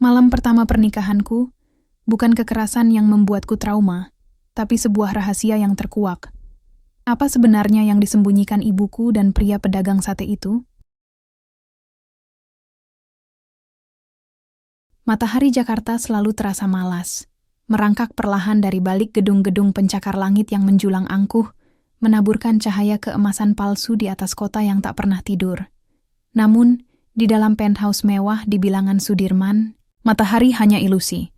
Malam pertama pernikahanku, bukan kekerasan yang membuatku trauma, tapi sebuah rahasia yang terkuak. Apa sebenarnya yang disembunyikan ibuku dan pria pedagang sate itu? Matahari Jakarta selalu terasa malas, merangkak perlahan dari balik gedung-gedung pencakar langit yang menjulang angkuh, menaburkan cahaya keemasan palsu di atas kota yang tak pernah tidur. Namun, di dalam penthouse mewah di bilangan Sudirman, matahari hanya ilusi.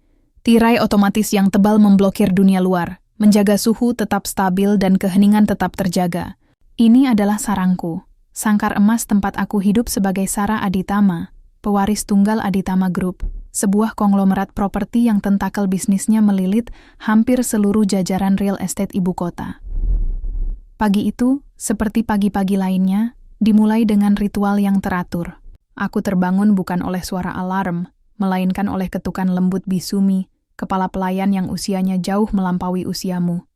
Tirai otomatis yang tebal memblokir dunia luar, menjaga suhu tetap stabil dan keheningan tetap terjaga. Ini adalah sarangku, sangkar emas tempat aku hidup sebagai Sarah Aditama, pewaris tunggal Aditama Group, sebuah konglomerat properti yang tentakel bisnisnya melilit hampir seluruh jajaran real estate ibu kota. Pagi itu, seperti pagi-pagi lainnya, dimulai dengan ritual yang teratur. Aku terbangun bukan oleh suara alarm, melainkan oleh ketukan lembut Bisumi, kepala pelayan yang usianya jauh melampaui usiamu.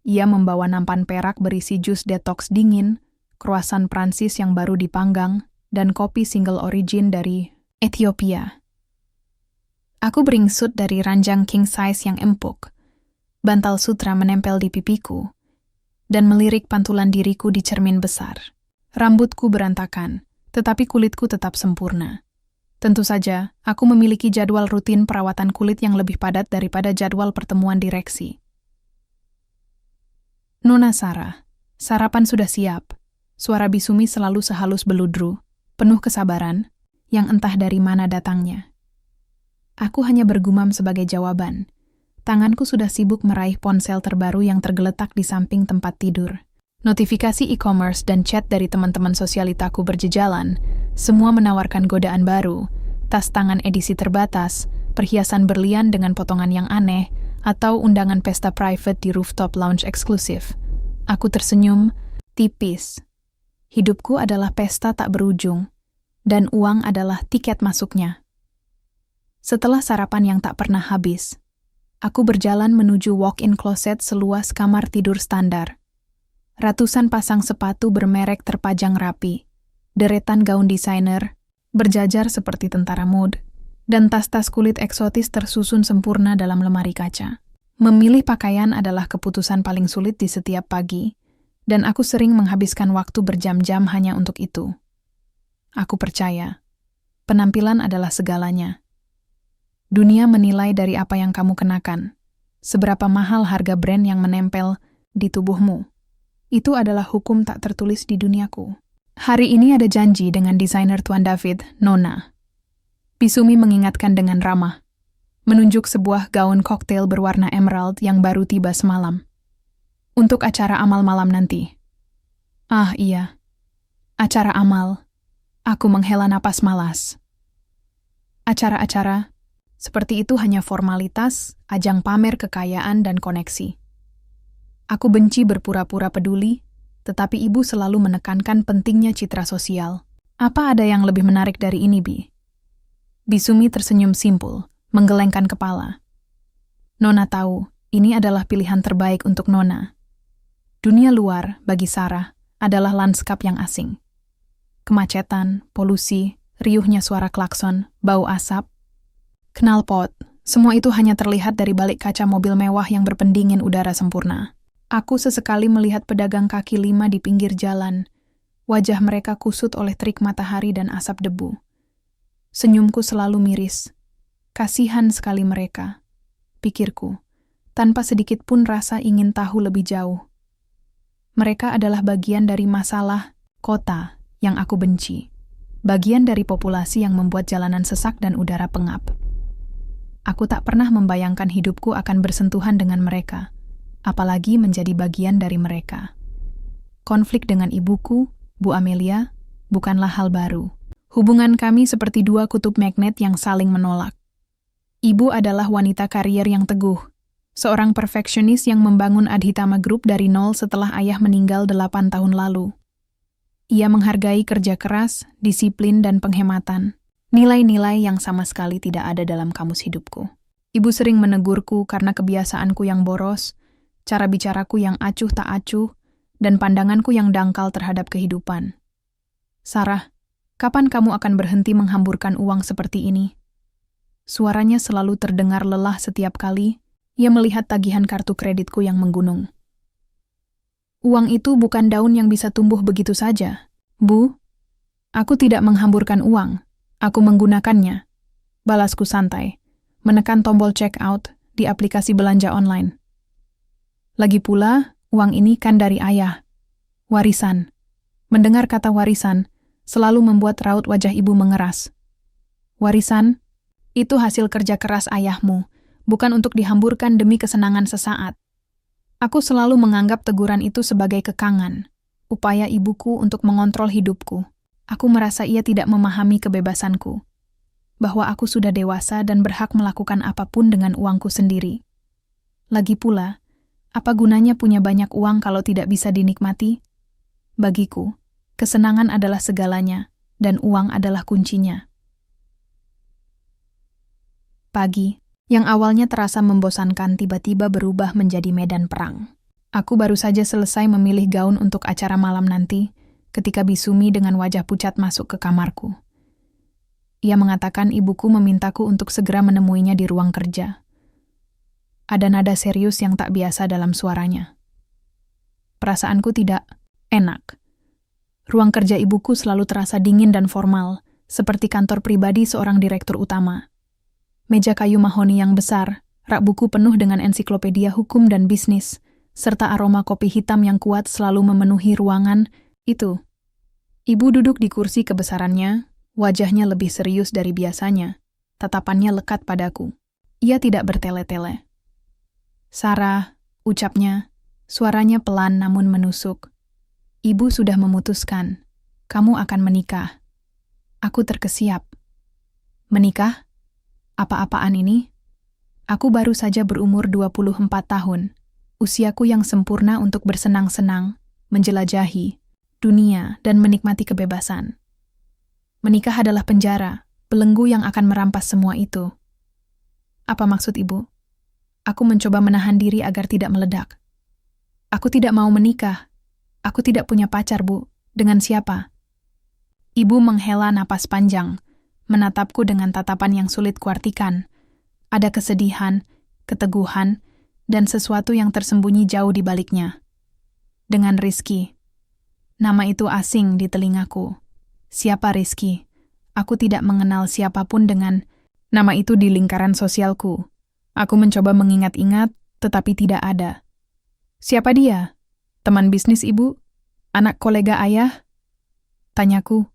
Ia membawa nampan perak berisi jus detox dingin, croissant Prancis yang baru dipanggang, dan kopi single origin dari Ethiopia. Aku beringsut dari ranjang king size yang empuk, bantal sutra menempel di pipiku, dan melirik pantulan diriku di cermin besar. Rambutku berantakan, tetapi kulitku tetap sempurna. Tentu saja, aku memiliki jadwal rutin perawatan kulit yang lebih padat daripada jadwal pertemuan direksi. Nona Sarah, sarapan sudah siap. Suara Bisumi selalu sehalus beludru, penuh kesabaran, yang entah dari mana datangnya. Aku hanya bergumam sebagai jawaban. Tanganku sudah sibuk meraih ponsel terbaru yang tergeletak di samping tempat tidur. Notifikasi e-commerce dan chat dari teman-teman sosialitaku berjejalan, semua menawarkan godaan baru, tas tangan edisi terbatas, perhiasan berlian dengan potongan yang aneh, atau undangan pesta private di rooftop lounge eksklusif. Aku tersenyum, tipis. Hidupku adalah pesta tak berujung, dan uang adalah tiket masuknya. Setelah sarapan yang tak pernah habis, aku berjalan menuju walk-in closet seluas kamar tidur standar. Ratusan pasang sepatu bermerek terpajang rapi, deretan gaun desainer, berjajar seperti tentara mode, dan tas-tas kulit eksotis tersusun sempurna dalam lemari kaca. Memilih pakaian adalah keputusan paling sulit di setiap pagi, dan aku sering menghabiskan waktu berjam-jam hanya untuk itu. Aku percaya, penampilan adalah segalanya. Dunia menilai dari apa yang kamu kenakan, seberapa mahal harga brand yang menempel di tubuhmu. Itu adalah hukum tak tertulis di duniaku. Hari ini ada janji dengan desainer Tuan David, Nona. Bisumi mengingatkan dengan ramah, menunjuk sebuah gaun koktail berwarna emerald yang baru tiba semalam. Untuk acara amal malam nanti. Ah iya, acara amal. Aku menghela napas malas. Acara-acara seperti itu hanya formalitas, ajang pamer kekayaan dan koneksi. Aku benci berpura-pura peduli, tetapi ibu selalu menekankan pentingnya citra sosial. Apa ada yang lebih menarik dari ini, Bi? Bisumi tersenyum simpul, menggelengkan kepala. Nona tahu, ini adalah pilihan terbaik untuk Nona. Dunia luar, bagi Sarah, adalah lanskap yang asing. Kemacetan, polusi, riuhnya suara klakson, bau asap, knalpot, semua itu hanya terlihat dari balik kaca mobil mewah yang berpendingin udara sempurna. Aku sesekali melihat pedagang kaki lima di pinggir jalan. Wajah mereka kusut oleh terik matahari dan asap debu. Senyumku selalu miris. Kasihan sekali mereka, pikirku, tanpa sedikit pun rasa ingin tahu lebih jauh. Mereka adalah bagian dari masalah kota yang aku benci. Bagian dari populasi yang membuat jalanan sesak dan udara pengap. Aku tak pernah membayangkan hidupku akan bersentuhan dengan mereka, apalagi menjadi bagian dari mereka. Konflik dengan ibuku, Bu Amelia, bukanlah hal baru. Hubungan kami seperti dua kutub magnet yang saling menolak. Ibu adalah wanita karier yang teguh, seorang perfeksionis yang membangun Adhitama Group dari nol setelah ayah meninggal 8 tahun lalu. Ia menghargai kerja keras, disiplin, dan penghematan. Nilai-nilai yang sama sekali tidak ada dalam kamus hidupku. Ibu sering menegurku karena kebiasaanku yang boros, cara bicaraku yang acuh tak acuh, dan pandanganku yang dangkal terhadap kehidupan. Sarah, kapan kamu akan berhenti menghamburkan uang seperti ini? Suaranya selalu terdengar lelah setiap kali ia melihat tagihan kartu kreditku yang menggunung. Uang itu bukan daun yang bisa tumbuh begitu saja, Bu. Aku tidak menghamburkan uang, aku menggunakannya. Balasku santai, menekan tombol check out di aplikasi belanja online. Lagi pula, uang ini kan dari ayah. Warisan. Mendengar kata warisan, selalu membuat raut wajah ibu mengeras. Warisan? Itu hasil kerja keras ayahmu, bukan untuk dihamburkan demi kesenangan sesaat. Aku selalu menganggap teguran itu sebagai kekangan, upaya ibuku untuk mengontrol hidupku. Aku merasa ia tidak memahami kebebasanku, bahwa aku sudah dewasa dan berhak melakukan apapun dengan uangku sendiri. Lagi pula, apa gunanya punya banyak uang kalau tidak bisa dinikmati? Bagiku, kesenangan adalah segalanya, dan uang adalah kuncinya. Pagi, yang awalnya terasa membosankan tiba-tiba berubah menjadi medan perang. Aku baru saja selesai memilih gaun untuk acara malam nanti, ketika Bisumi dengan wajah pucat masuk ke kamarku. Ia mengatakan ibuku memintaku untuk segera menemuinya di ruang kerja. Ada nada serius yang tak biasa dalam suaranya. Perasaanku tidak enak. Ruang kerja ibuku selalu terasa dingin dan formal, seperti kantor pribadi seorang direktur utama. Meja kayu mahoni yang besar, rak buku penuh dengan ensiklopedia hukum dan bisnis, serta aroma kopi hitam yang kuat selalu memenuhi ruangan itu. Ibu duduk di kursi kebesarannya, wajahnya lebih serius dari biasanya, tatapannya lekat padaku. Ia tidak bertele-tele. Sarah, ucapnya, suaranya pelan namun menusuk. Ibu sudah memutuskan, kamu akan menikah. Aku terkesiap. Menikah? Apa-apaan ini? Aku baru saja berumur 24 tahun, usiaku yang sempurna untuk bersenang-senang, menjelajahi dunia dan menikmati kebebasan. Menikah adalah penjara, belenggu yang akan merampas semua itu. Apa maksud ibu? Aku mencoba menahan diri agar tidak meledak. Aku tidak mau menikah. Aku tidak punya pacar, Bu. Dengan siapa? Ibu menghela napas panjang, menatapku dengan tatapan yang sulit kuartikan. Ada kesedihan, keteguhan, dan sesuatu yang tersembunyi jauh di baliknya. Dengan Rizky. Nama itu asing di telingaku. Siapa Rizky? Aku tidak mengenal siapapun dengan nama itu di lingkaran sosialku. Aku mencoba mengingat-ingat, tetapi tidak ada. Siapa dia? Teman bisnis ibu? Anak kolega ayah? Tanyaku,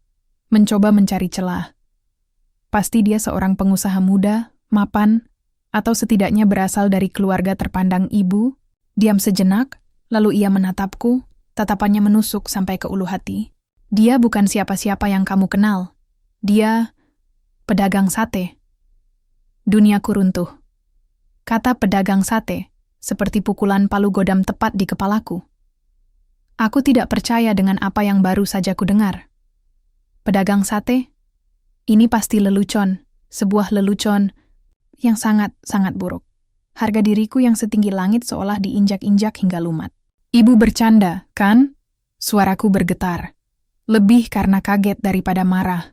mencoba mencari celah. Pasti dia seorang pengusaha muda, mapan, atau setidaknya berasal dari keluarga terpandang ibu. Diam sejenak, lalu ia menatapku, tatapannya menusuk sampai ke ulu hati. Dia bukan siapa-siapa yang kamu kenal. Dia pedagang sate. Duniaku runtuh. Kata pedagang sate, seperti pukulan palu godam tepat di kepalaku. Aku tidak percaya dengan apa yang baru saja kudengar. Pedagang sate? Ini pasti lelucon, sebuah lelucon yang sangat-sangat buruk. Harga diriku yang setinggi langit seolah diinjak-injak hingga lumat. Ibu bercanda, kan? Suaraku bergetar. Lebih karena kaget daripada marah.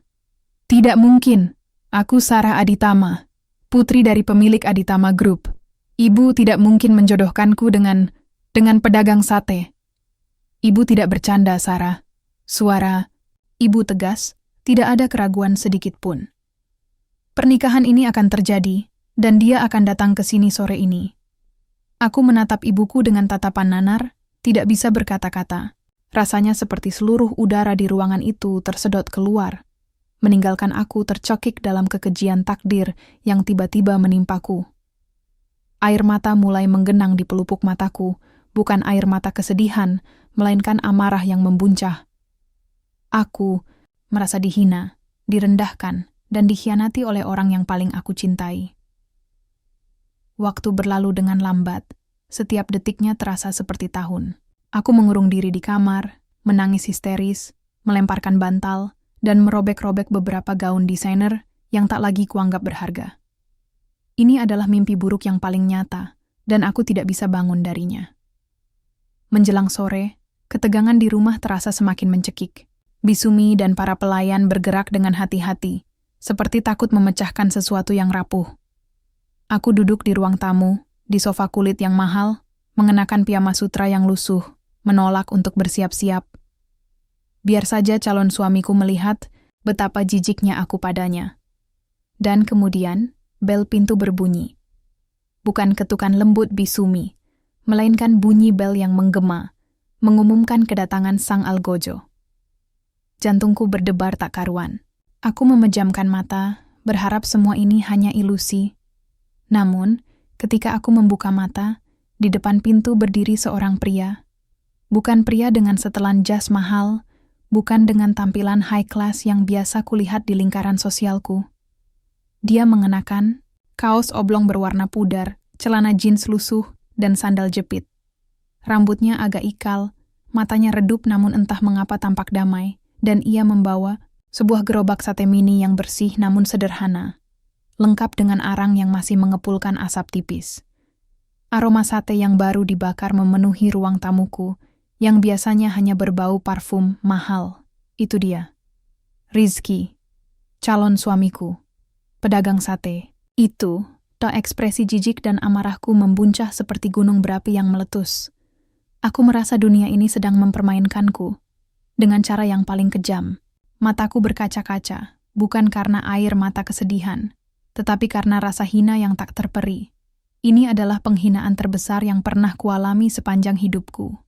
Tidak mungkin. Aku Sarah Aditama, putri dari pemilik Aditama Group. Ibu tidak mungkin menjodohkanku dengan pedagang sate. Ibu tidak bercanda, Sarah. Suara ibu tegas, tidak ada keraguan sedikit pun. Pernikahan ini akan terjadi, dan dia akan datang ke sini sore ini. Aku menatap ibuku dengan tatapan nanar, tidak bisa berkata-kata. Rasanya seperti seluruh udara di ruangan itu tersedot keluar, meninggalkan aku tercekik dalam kekejian takdir yang tiba-tiba menimpaku. Air mata mulai menggenang di pelupuk mataku, bukan air mata kesedihan, melainkan amarah yang membuncah. Aku merasa dihina, direndahkan, dan dikhianati oleh orang yang paling aku cintai. Waktu berlalu dengan lambat, setiap detiknya terasa seperti tahun. Aku mengurung diri di kamar, menangis histeris, melemparkan bantal, dan merobek-robek beberapa gaun desainer yang tak lagi kuanggap berharga. Ini adalah mimpi buruk yang paling nyata, dan aku tidak bisa bangun darinya. Menjelang sore, ketegangan di rumah terasa semakin mencekik. Bisumi dan para pelayan bergerak dengan hati-hati, seperti takut memecahkan sesuatu yang rapuh. Aku duduk di ruang tamu, di sofa kulit yang mahal, mengenakan piyama sutra yang lusuh, menolak untuk bersiap-siap. Biar saja calon suamiku melihat betapa jijiknya aku padanya. Dan kemudian, bel pintu berbunyi. Bukan ketukan lembut bisumi, melainkan bunyi bel yang menggema, mengumumkan kedatangan sang algojo. Jantungku berdebar tak karuan. Aku memejamkan mata, berharap semua ini hanya ilusi. Namun, ketika aku membuka mata, di depan pintu berdiri seorang pria. Bukan pria dengan setelan jas mahal, bukan dengan tampilan high class yang biasa kulihat di lingkaran sosialku. Dia mengenakan kaos oblong berwarna pudar, celana jeans lusuh, dan sandal jepit. Rambutnya agak ikal, matanya redup namun entah mengapa tampak damai, dan ia membawa sebuah gerobak sate mini yang bersih namun sederhana, lengkap dengan arang yang masih mengepulkan asap tipis. Aroma sate yang baru dibakar memenuhi ruang tamuku, yang biasanya hanya berbau parfum mahal. Itu dia. Rizky, calon suamiku, pedagang sate. Itu, ekspresi jijik dan amarahku membuncah seperti gunung berapi yang meletus. Aku merasa dunia ini sedang mempermainkanku, dengan cara yang paling kejam. Mataku berkaca-kaca, bukan karena air mata kesedihan, tetapi karena rasa hina yang tak terperi. Ini adalah penghinaan terbesar yang pernah kualami sepanjang hidupku.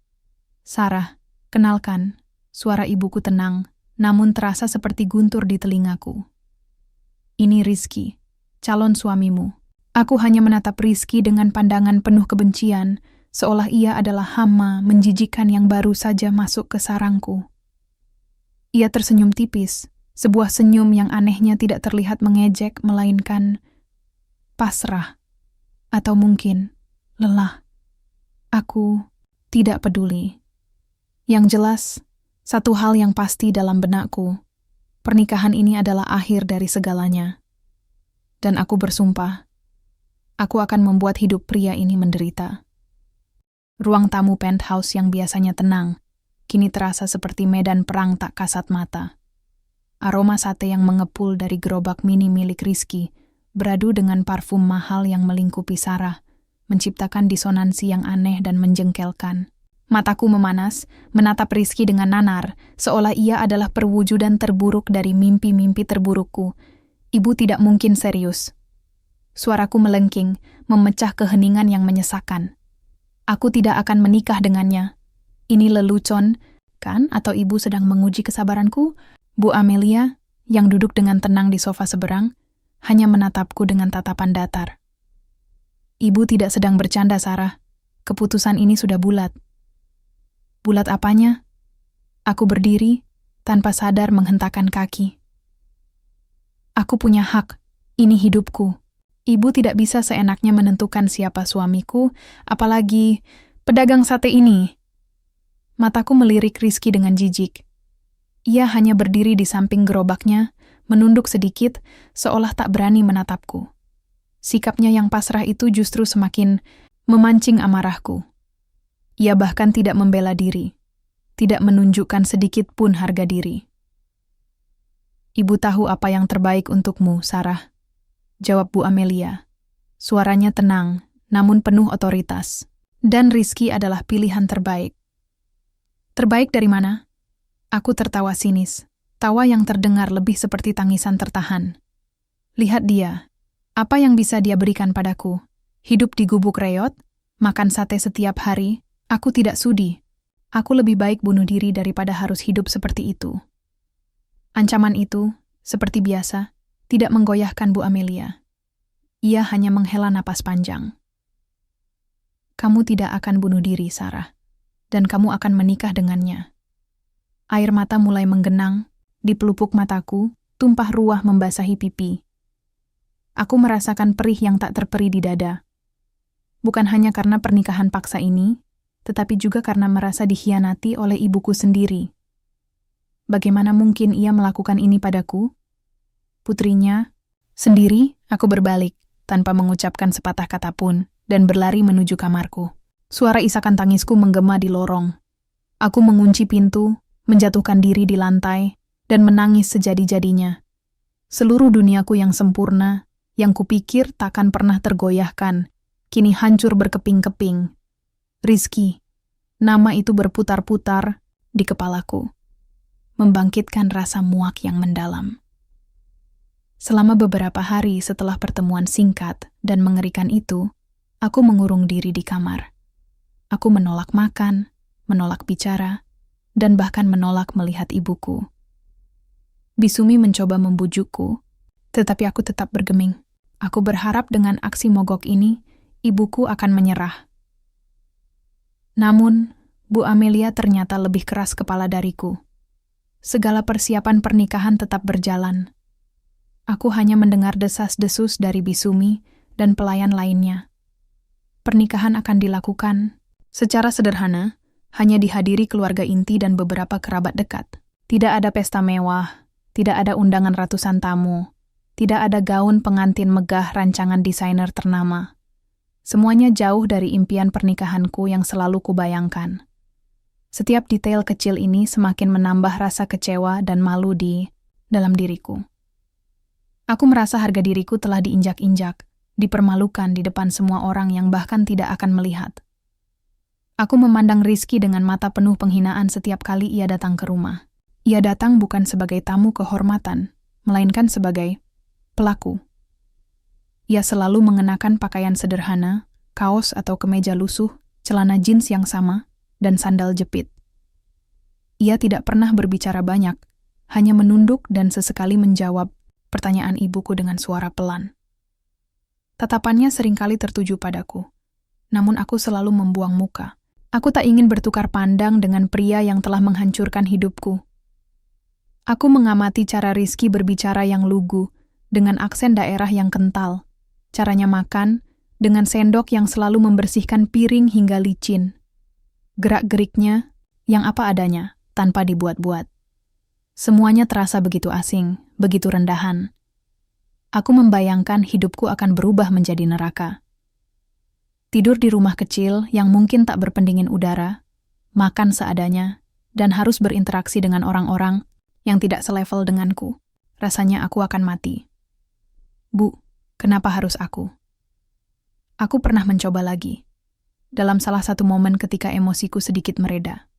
Sarah, kenalkan, suara ibuku tenang, namun terasa seperti guntur di telingaku. Ini Rizky, calon suamimu. Aku hanya menatap Rizky dengan pandangan penuh kebencian, seolah ia adalah hama menjijikan yang baru saja masuk ke sarangku. Ia tersenyum tipis, sebuah senyum yang anehnya tidak terlihat mengejek, melainkan pasrah. Atau mungkin lelah. Aku tidak peduli. Yang jelas, satu hal yang pasti dalam benakku, pernikahan ini adalah akhir dari segalanya. Dan aku bersumpah, aku akan membuat hidup pria ini menderita. Ruang tamu penthouse yang biasanya tenang, kini terasa seperti medan perang tak kasat mata. Aroma sate yang mengepul dari gerobak mini milik Rizky beradu dengan parfum mahal yang melingkupi Sarah, menciptakan disonansi yang aneh dan menjengkelkan. Mataku memanas, menatap Rizky dengan nanar, seolah ia adalah perwujudan terburuk dari mimpi-mimpi terburukku. Ibu tidak mungkin serius. Suaraku melengking, memecah keheningan yang menyesakan. Aku tidak akan menikah dengannya. Ini lelucon, kan? Atau ibu sedang menguji kesabaranku? Bu Amelia, yang duduk dengan tenang di sofa seberang, hanya menatapku dengan tatapan datar. Ibu tidak sedang bercanda, Sarah. Keputusan ini sudah bulat. Bulat apanya? Aku berdiri, tanpa sadar menghentakkan kaki. Aku punya hak. Ini hidupku. Ibu tidak bisa seenaknya menentukan siapa suamiku, apalagi pedagang sate ini. Mataku melirik Rizky dengan jijik. Ia hanya berdiri di samping gerobaknya, menunduk sedikit, seolah tak berani menatapku. Sikapnya yang pasrah itu justru semakin memancing amarahku. Ia bahkan tidak membela diri, tidak menunjukkan sedikit pun harga diri. Ibu tahu apa yang terbaik untukmu, Sarah, jawab Bu Amelia. Suaranya tenang, namun penuh otoritas. Dan Rizky adalah pilihan terbaik. Terbaik dari mana? Aku tertawa sinis, tawa yang terdengar lebih seperti tangisan tertahan. Lihat dia, apa yang bisa dia berikan padaku? Hidup di gubuk reot, makan sate setiap hari, aku tidak sudi. Aku lebih baik bunuh diri daripada harus hidup seperti itu. Ancaman itu, seperti biasa, tidak menggoyahkan Bu Amelia. Ia hanya menghela napas panjang. Kamu tidak akan bunuh diri, Sarah, dan kamu akan menikah dengannya. Air mata mulai menggenang, di pelupuk mataku, tumpah ruah membasahi pipi. Aku merasakan perih yang tak terperi di dada. Bukan hanya karena pernikahan paksa ini, tetapi juga karena merasa dikhianati oleh ibuku sendiri. Bagaimana mungkin ia melakukan ini padaku? Putrinya, sendiri, aku berbalik, tanpa mengucapkan sepatah kata pun, dan berlari menuju kamarku. Suara isakan tangisku menggema di lorong. Aku mengunci pintu, menjatuhkan diri di lantai, dan menangis sejadi-jadinya. Seluruh duniaku yang sempurna, yang kupikir takkan pernah tergoyahkan, kini hancur berkeping-keping. Rizky, nama itu berputar-putar di kepalaku, membangkitkan rasa muak yang mendalam. Selama beberapa hari setelah pertemuan singkat dan mengerikan itu, aku mengurung diri di kamar. Aku menolak makan, menolak bicara, dan bahkan menolak melihat ibuku. Bisumi mencoba membujukku, tetapi aku tetap bergeming. Aku berharap dengan aksi mogok ini, ibuku akan menyerah. Namun, Bu Amelia ternyata lebih keras kepala dariku. Segala persiapan pernikahan tetap berjalan. Aku hanya mendengar desas-desus dari Bisumi dan pelayan lainnya. Pernikahan akan dilakukan secara sederhana, hanya dihadiri keluarga inti dan beberapa kerabat dekat. Tidak ada pesta mewah, tidak ada undangan ratusan tamu, tidak ada gaun pengantin megah rancangan desainer ternama. Semuanya jauh dari impian pernikahanku yang selalu kubayangkan. Setiap detail kecil ini semakin menambah rasa kecewa dan malu di dalam diriku. Aku merasa harga diriku telah diinjak-injak, dipermalukan di depan semua orang yang bahkan tidak akan melihat. Aku memandang Rizky dengan mata penuh penghinaan setiap kali ia datang ke rumah. Ia datang bukan sebagai tamu kehormatan, melainkan sebagai pelaku. Ia selalu mengenakan pakaian sederhana, kaos atau kemeja lusuh, celana jeans yang sama, dan sandal jepit. Ia tidak pernah berbicara banyak, hanya menunduk dan sesekali menjawab pertanyaan ibuku dengan suara pelan. Tatapannya seringkali tertuju padaku, namun aku selalu membuang muka. Aku tak ingin bertukar pandang dengan pria yang telah menghancurkan hidupku. Aku mengamati cara Rizky berbicara yang lugu, dengan aksen daerah yang kental, caranya makan, dengan sendok yang selalu membersihkan piring hingga licin. Gerak-geriknya, yang apa adanya, tanpa dibuat-buat. Semuanya terasa begitu asing, begitu rendahan. Aku membayangkan hidupku akan berubah menjadi neraka. Tidur di rumah kecil yang mungkin tak berpendingin udara, makan seadanya, dan harus berinteraksi dengan orang-orang yang tidak selevel denganku. Rasanya aku akan mati. Bu, kenapa harus aku? Aku pernah mencoba lagi. Dalam salah satu momen ketika emosiku sedikit mereda.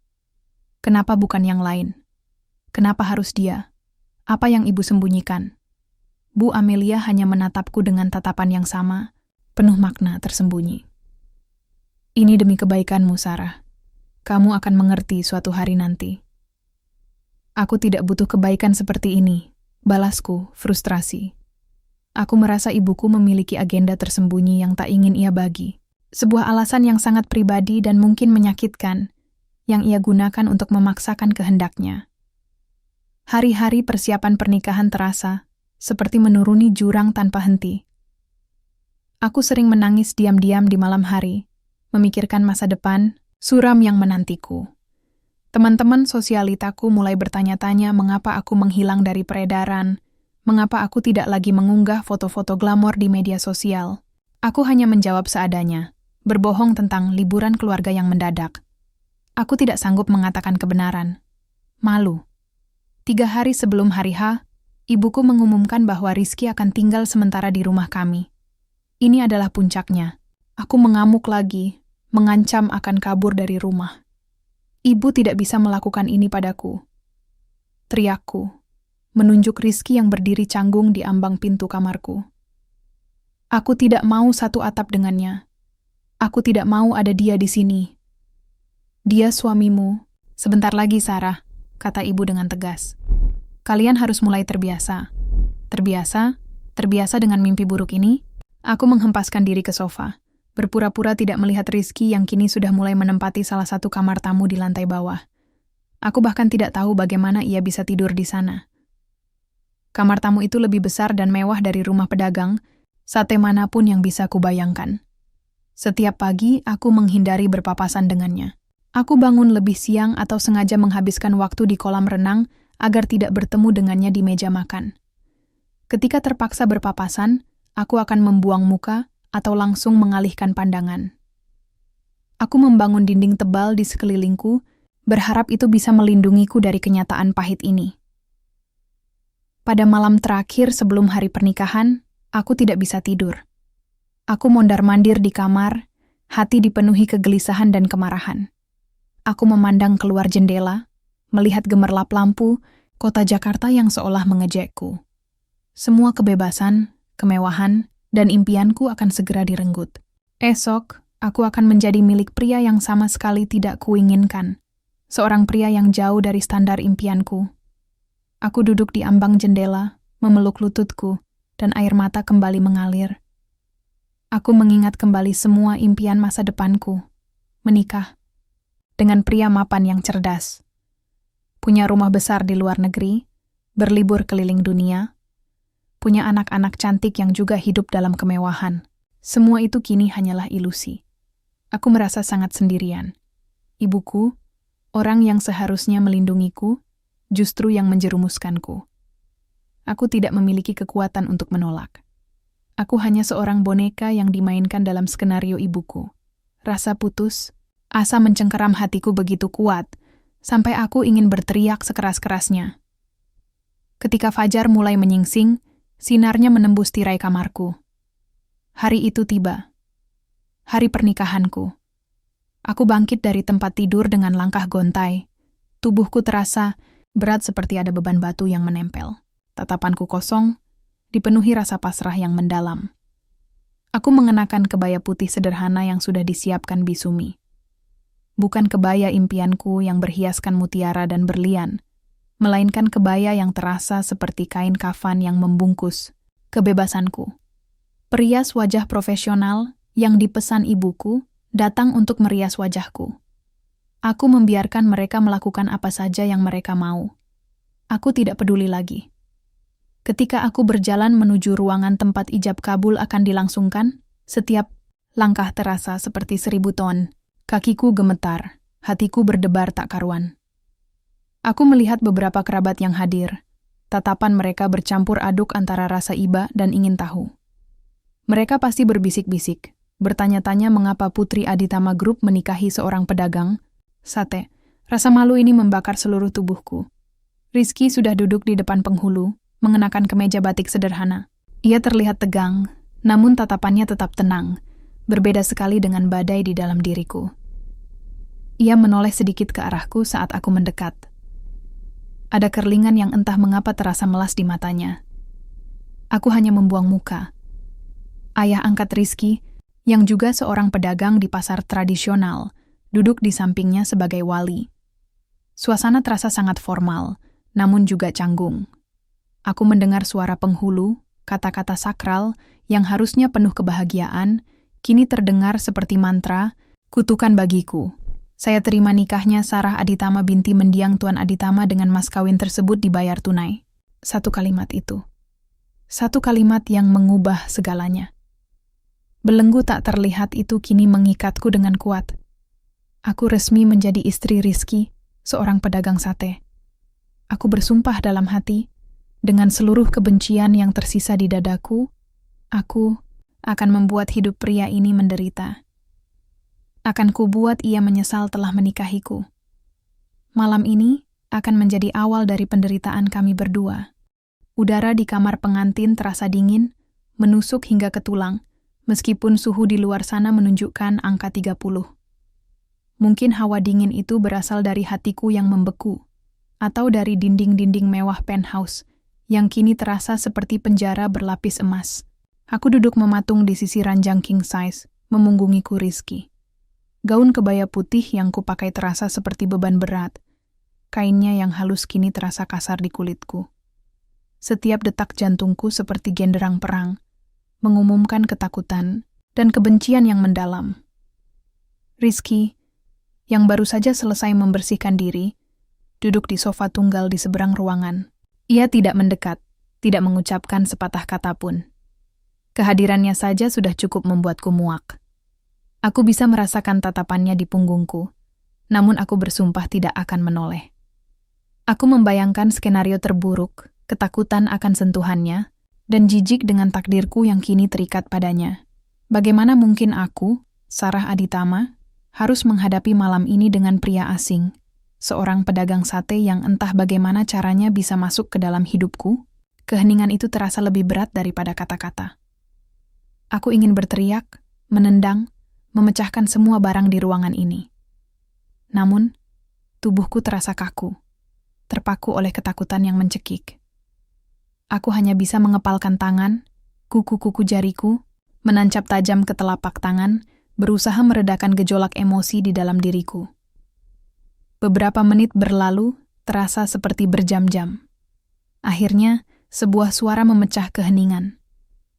Kenapa bukan yang lain? Kenapa harus dia? Apa yang ibu sembunyikan? Bu Amelia hanya menatapku dengan tatapan yang sama, penuh makna tersembunyi. Ini demi kebaikanmu, Sarah. Kamu akan mengerti suatu hari nanti. Aku tidak butuh kebaikan seperti ini. Balasku, frustrasi. Aku merasa ibuku memiliki agenda tersembunyi yang tak ingin ia bagi. Sebuah alasan yang sangat pribadi dan mungkin menyakitkan, yang ia gunakan untuk memaksakan kehendaknya. Hari-hari persiapan pernikahan terasa, seperti menuruni jurang tanpa henti. Aku sering menangis diam-diam di malam hari, memikirkan masa depan, suram yang menantiku. Teman-teman sosialitaku mulai bertanya-tanya mengapa aku menghilang dari peredaran, mengapa aku tidak lagi mengunggah foto-foto glamor di media sosial. Aku hanya menjawab seadanya, berbohong tentang liburan keluarga yang mendadak. Aku tidak sanggup mengatakan kebenaran. Malu. 3 hari sebelum hari H, ibuku mengumumkan bahwa Rizky akan tinggal sementara di rumah kami. Ini adalah puncaknya. Aku mengamuk lagi, mengancam akan kabur dari rumah. Ibu tidak bisa melakukan ini padaku. Teriakku, menunjuk Rizky yang berdiri canggung di ambang pintu kamarku. Aku tidak mau satu atap dengannya. Aku tidak mau ada dia di sini. Dia suamimu. Sebentar lagi, Sarah, kata ibu dengan tegas. Kalian harus mulai terbiasa. Terbiasa? Terbiasa dengan mimpi buruk ini? Aku menghempaskan diri ke sofa. Berpura-pura tidak melihat Rizky yang kini sudah mulai menempati salah satu kamar tamu di lantai bawah. Aku bahkan tidak tahu bagaimana ia bisa tidur di sana. Kamar tamu itu lebih besar dan mewah dari rumah pedagang, sate manapun yang bisa kubayangkan. Setiap pagi, aku menghindari berpapasan dengannya. Aku bangun lebih siang atau sengaja menghabiskan waktu di kolam renang agar tidak bertemu dengannya di meja makan. Ketika terpaksa berpapasan, aku akan membuang muka atau langsung mengalihkan pandangan. Aku membangun dinding tebal di sekelilingku, berharap itu bisa melindungiku dari kenyataan pahit ini. Pada malam terakhir sebelum hari pernikahan, aku tidak bisa tidur. Aku mondar-mandir di kamar, hati dipenuhi kegelisahan dan kemarahan. Aku memandang keluar jendela, melihat gemerlap lampu, kota Jakarta yang seolah mengejekku. Semua kebebasan, kemewahan, dan impianku akan segera direnggut. Esok, aku akan menjadi milik pria yang sama sekali tidak kuinginkan. Seorang pria yang jauh dari standar impianku. Aku duduk di ambang jendela, memeluk lututku, dan air mata kembali mengalir. Aku mengingat kembali semua impian masa depanku. Menikah dengan pria mapan yang cerdas. Punya rumah besar di luar negeri, berlibur keliling dunia, punya anak-anak cantik yang juga hidup dalam kemewahan. Semua itu kini hanyalah ilusi. Aku merasa sangat sendirian. Ibuku, orang yang seharusnya melindungiku, justru yang menjerumuskanku. Aku tidak memiliki kekuatan untuk menolak. Aku hanya seorang boneka yang dimainkan dalam skenario ibuku. Rasa putus, asa mencengkeram hatiku begitu kuat, sampai aku ingin berteriak sekeras-kerasnya. Ketika fajar mulai menyingsing, sinarnya menembus tirai kamarku. Hari itu tiba. Hari pernikahanku. Aku bangkit dari tempat tidur dengan langkah gontai. Tubuhku terasa berat seperti ada beban batu yang menempel. Tatapanku kosong, dipenuhi rasa pasrah yang mendalam. Aku mengenakan kebaya putih sederhana yang sudah disiapkan Bisumi. Bukan kebaya impianku yang berhiaskan mutiara dan berlian, melainkan kebaya yang terasa seperti kain kafan yang membungkus kebebasanku. Perias wajah profesional yang dipesan ibuku datang untuk merias wajahku. Aku membiarkan mereka melakukan apa saja yang mereka mau. Aku tidak peduli lagi. Ketika aku berjalan menuju ruangan tempat ijab kabul akan dilangsungkan, setiap langkah terasa seperti 1000 ton. Kakiku gemetar, hatiku berdebar tak karuan. Aku melihat beberapa kerabat yang hadir. Tatapan mereka bercampur aduk antara rasa iba dan ingin tahu. Mereka pasti berbisik-bisik, bertanya-tanya mengapa Putri Aditama Group menikahi seorang pedagang sate. Rasa malu ini membakar seluruh tubuhku. Rizky sudah duduk di depan penghulu, mengenakan kemeja batik sederhana. Ia terlihat tegang, namun tatapannya tetap tenang, berbeda sekali dengan badai di dalam diriku. Ia menoleh sedikit ke arahku saat aku mendekat. Ada kerlingan yang entah mengapa terasa melas di matanya. Aku hanya membuang muka. Ayah angkat Rizky, yang juga seorang pedagang di pasar tradisional, duduk di sampingnya sebagai wali. Suasana terasa sangat formal, namun juga canggung. Aku mendengar suara penghulu, kata-kata sakral yang harusnya penuh kebahagiaan, kini terdengar seperti mantra, kutukan bagiku. Saya terima nikahnya Sarah Aditama binti mendiang Tuan Aditama dengan mas kawin tersebut dibayar tunai. Satu kalimat itu. Satu kalimat yang mengubah segalanya. Belenggu tak terlihat itu kini mengikatku dengan kuat. Aku resmi menjadi istri Rizky, seorang pedagang sate. Aku bersumpah dalam hati, dengan seluruh kebencian yang tersisa di dadaku, aku akan membuat hidup pria ini menderita. Akan kubuat ia menyesal telah menikahiku. Malam ini akan menjadi awal dari penderitaan kami berdua. Udara di kamar pengantin terasa dingin, menusuk hingga ke tulang, meskipun suhu di luar sana menunjukkan angka 30. Mungkin hawa dingin itu berasal dari hatiku yang membeku, atau dari dinding-dinding mewah penthouse, yang kini terasa seperti penjara berlapis emas. Aku duduk mematung di sisi ranjang king size, memunggungiku Rizky. Gaun kebaya putih yang kupakai terasa seperti beban berat. Kainnya yang halus kini terasa kasar di kulitku. Setiap detak jantungku seperti genderang perang, mengumumkan ketakutan dan kebencian yang mendalam. Rizky, yang baru saja selesai membersihkan diri, duduk di sofa tunggal di seberang ruangan. Ia tidak mendekat, tidak mengucapkan sepatah kata pun. Kehadirannya saja sudah cukup membuatku muak. Aku bisa merasakan tatapannya di punggungku, namun aku bersumpah tidak akan menoleh. Aku membayangkan skenario terburuk, ketakutan akan sentuhannya, dan jijik dengan takdirku yang kini terikat padanya. Bagaimana mungkin aku, Sarah Aditama, harus menghadapi malam ini dengan pria asing, seorang pedagang sate yang entah bagaimana caranya bisa masuk ke dalam hidupku? Keheningan itu terasa lebih berat daripada kata-kata. Aku ingin berteriak, menendang, memecahkan semua barang di ruangan ini. Namun, tubuhku terasa kaku, terpaku oleh ketakutan yang mencekik. Aku hanya bisa mengepalkan tangan, kuku-kuku jariku, menancap tajam ke telapak tangan, berusaha meredakan gejolak emosi di dalam diriku. Beberapa menit berlalu, terasa seperti berjam-jam. Akhirnya, sebuah suara memecah keheningan.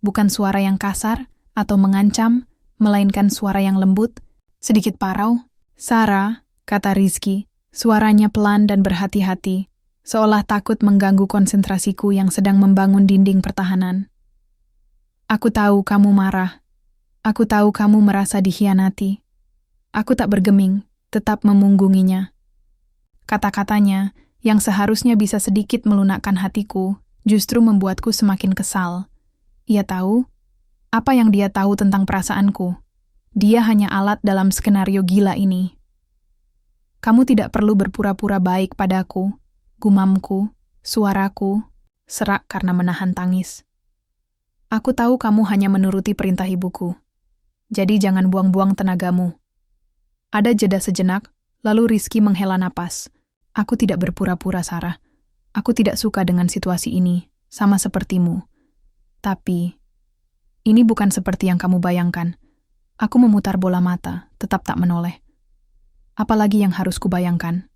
Bukan suara yang kasar atau mengancam, melainkan suara yang lembut, sedikit parau. "Sarah," kata Rizky, suaranya pelan dan berhati-hati, seolah takut mengganggu konsentrasiku yang sedang membangun dinding pertahanan. "Aku tahu kamu marah. Aku tahu kamu merasa dikhianati." Aku tak bergeming, tetap memunggunginya. Kata-katanya, yang seharusnya bisa sedikit melunakkan hatiku, justru membuatku semakin kesal. Ia tahu apa yang dia tahu tentang perasaanku. Dia hanya alat dalam skenario gila ini. "Kamu tidak perlu berpura-pura baik padaku," gumamku, suaraku serak karena menahan tangis. "Aku tahu kamu hanya menuruti perintah ibuku. Jadi jangan buang-buang tenagamu." Ada jeda sejenak, lalu Rizky menghela napas. "Aku tidak berpura-pura, Sarah. Aku tidak suka dengan situasi ini, sama sepertimu. Tapi, ini bukan seperti yang kamu bayangkan. Aku memutar bola mata, tetap tak menoleh. Apalagi yang harus kubayangkan?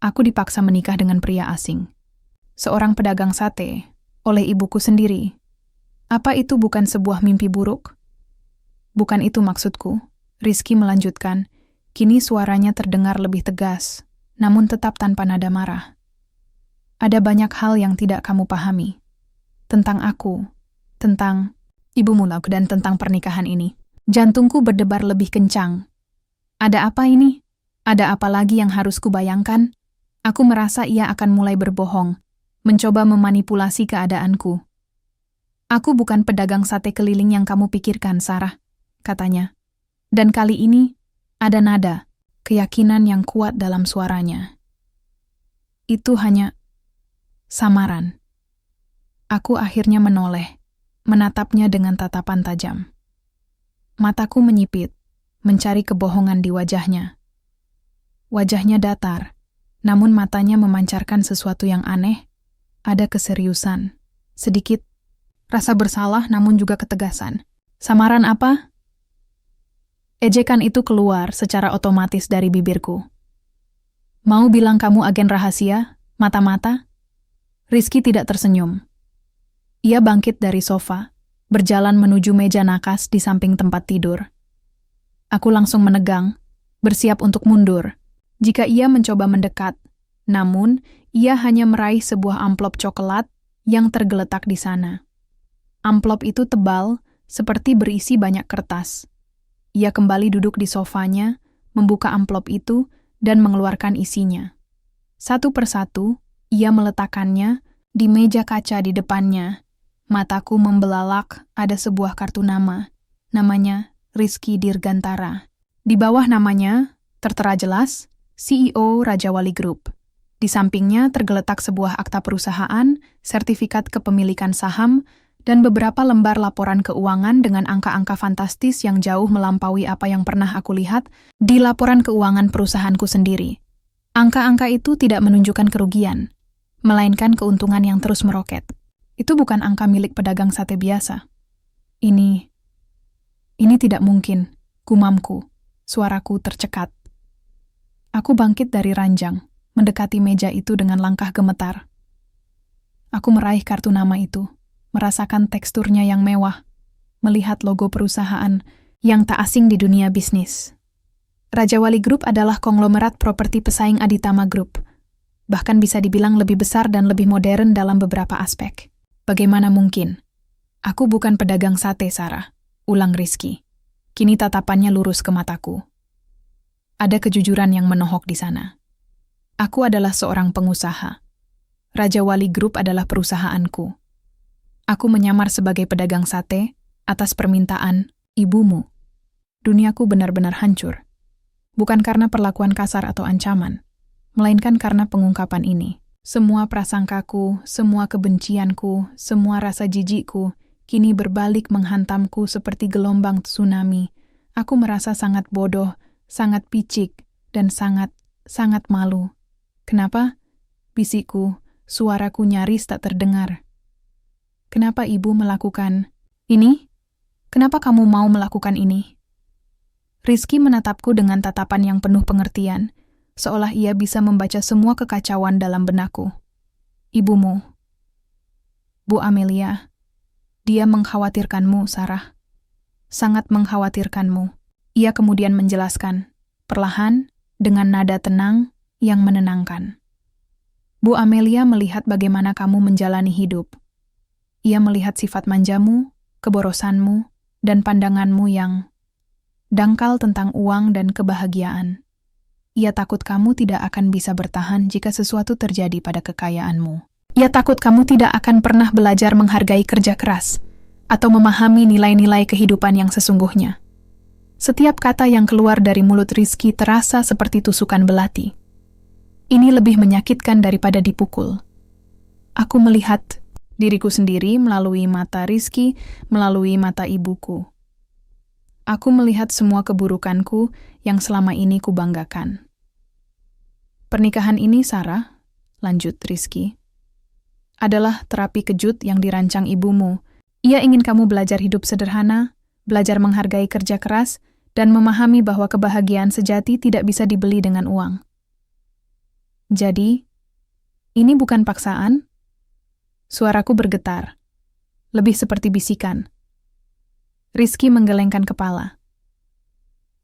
Aku dipaksa menikah dengan pria asing. Seorang pedagang sate, oleh ibuku sendiri. Apa itu bukan sebuah mimpi buruk?" "Bukan itu maksudku," Rizky melanjutkan. Kini suaranya terdengar lebih tegas, namun tetap tanpa nada marah. "Ada banyak hal yang tidak kamu pahami. Tentang aku, tentang ibumu dan tentang pernikahan ini." Jantungku berdebar lebih kencang. Ada apa ini? Ada apa lagi yang harus kubayangkan? Aku merasa ia akan mulai berbohong, mencoba memanipulasi keadaanku. "Aku bukan pedagang sate keliling yang kamu pikirkan, Sarah," katanya. Dan kali ini, ada nada, keyakinan yang kuat dalam suaranya. "Itu hanya samaran." Aku akhirnya menoleh, menatapnya dengan tatapan tajam. Mataku menyipit, mencari kebohongan di wajahnya. Wajahnya datar, namun matanya memancarkan sesuatu yang aneh. Ada keseriusan, sedikit rasa bersalah namun juga ketegasan. "Samaran apa?" Ejekan itu keluar secara otomatis dari bibirku. "Mau bilang kamu agen rahasia? Mata-mata?" Rizky tidak tersenyum. Ia bangkit dari sofa, berjalan menuju meja nakas di samping tempat tidur. Aku langsung menegang, bersiap untuk mundur jika ia mencoba mendekat. Namun, ia hanya meraih sebuah amplop coklat yang tergeletak di sana. Amplop itu tebal, seperti berisi banyak kertas. Ia kembali duduk di sofanya, membuka amplop itu, dan mengeluarkan isinya. Satu persatu, ia meletakkannya di meja kaca di depannya. Mataku membelalak, ada sebuah kartu nama. Namanya Rizky Dirgantara. Di bawah namanya, tertera jelas, CEO Raja Wali Group. Di sampingnya tergeletak sebuah akta perusahaan, sertifikat kepemilikan saham, dan beberapa lembar laporan keuangan dengan angka-angka fantastis yang jauh melampaui apa yang pernah aku lihat di laporan keuangan perusahaanku sendiri. Angka-angka itu tidak menunjukkan kerugian, melainkan keuntungan yang terus meroket. Itu bukan angka milik pedagang sate biasa. Ini tidak mungkin, gumamku. Suaraku tercekat. Aku bangkit dari ranjang, mendekati meja itu dengan langkah gemetar. Aku meraih kartu nama itu, merasakan teksturnya yang mewah, melihat logo perusahaan yang tak asing di dunia bisnis. Raja Wali Group adalah konglomerat properti pesaing Aditama Group, bahkan bisa dibilang lebih besar dan lebih modern dalam beberapa aspek. Bagaimana mungkin? Aku bukan pedagang sate, Sarah, ulang Rizky. Kini tatapannya lurus ke mataku. Ada kejujuran yang menohok di sana. Aku adalah seorang pengusaha. Raja Wali Group adalah perusahaanku. Aku menyamar sebagai pedagang sate atas permintaan ibumu. Duniaku benar-benar hancur. Bukan karena perlakuan kasar atau ancaman, melainkan karena pengungkapan ini. Semua prasangkaku, semua kebencianku, semua rasa jijikku, kini berbalik menghantamku seperti gelombang tsunami. Aku merasa sangat bodoh, sangat picik, dan sangat malu. Kenapa? Bisikku, suaraku nyaris tak terdengar. Kenapa ibu melakukan ini? Kenapa kamu mau melakukan ini? Rizky menatapku dengan tatapan yang penuh pengertian, seolah ia bisa membaca semua kekacauan dalam benakku. Ibumu, Bu Amelia, dia mengkhawatirkanmu, Sarah. Sangat mengkhawatirkanmu. Ia kemudian menjelaskan, perlahan, dengan nada tenang yang menenangkan. Bu Amelia melihat bagaimana kamu menjalani hidup. Ia melihat sifat manjamu, keborosanmu, dan pandanganmu yang dangkal tentang uang dan kebahagiaan. Ia takut kamu tidak akan bisa bertahan jika sesuatu terjadi pada kekayaanmu. Ia takut kamu tidak akan pernah belajar menghargai kerja keras atau memahami nilai-nilai kehidupan yang sesungguhnya. Setiap kata yang keluar dari mulut Rizky terasa seperti tusukan belati. Ini lebih menyakitkan daripada dipukul. Aku melihat diriku sendiri melalui mata Rizky, melalui mata ibuku. Aku melihat semua keburukanku yang selama ini kubanggakan. Pernikahan ini, Sarah, lanjut Rizky, adalah terapi kejut yang dirancang ibumu. Ia ingin kamu belajar hidup sederhana, belajar menghargai kerja keras, dan memahami bahwa kebahagiaan sejati tidak bisa dibeli dengan uang. Jadi, ini bukan paksaan? Suaraku bergetar, lebih seperti bisikan. Rizky menggelengkan kepala.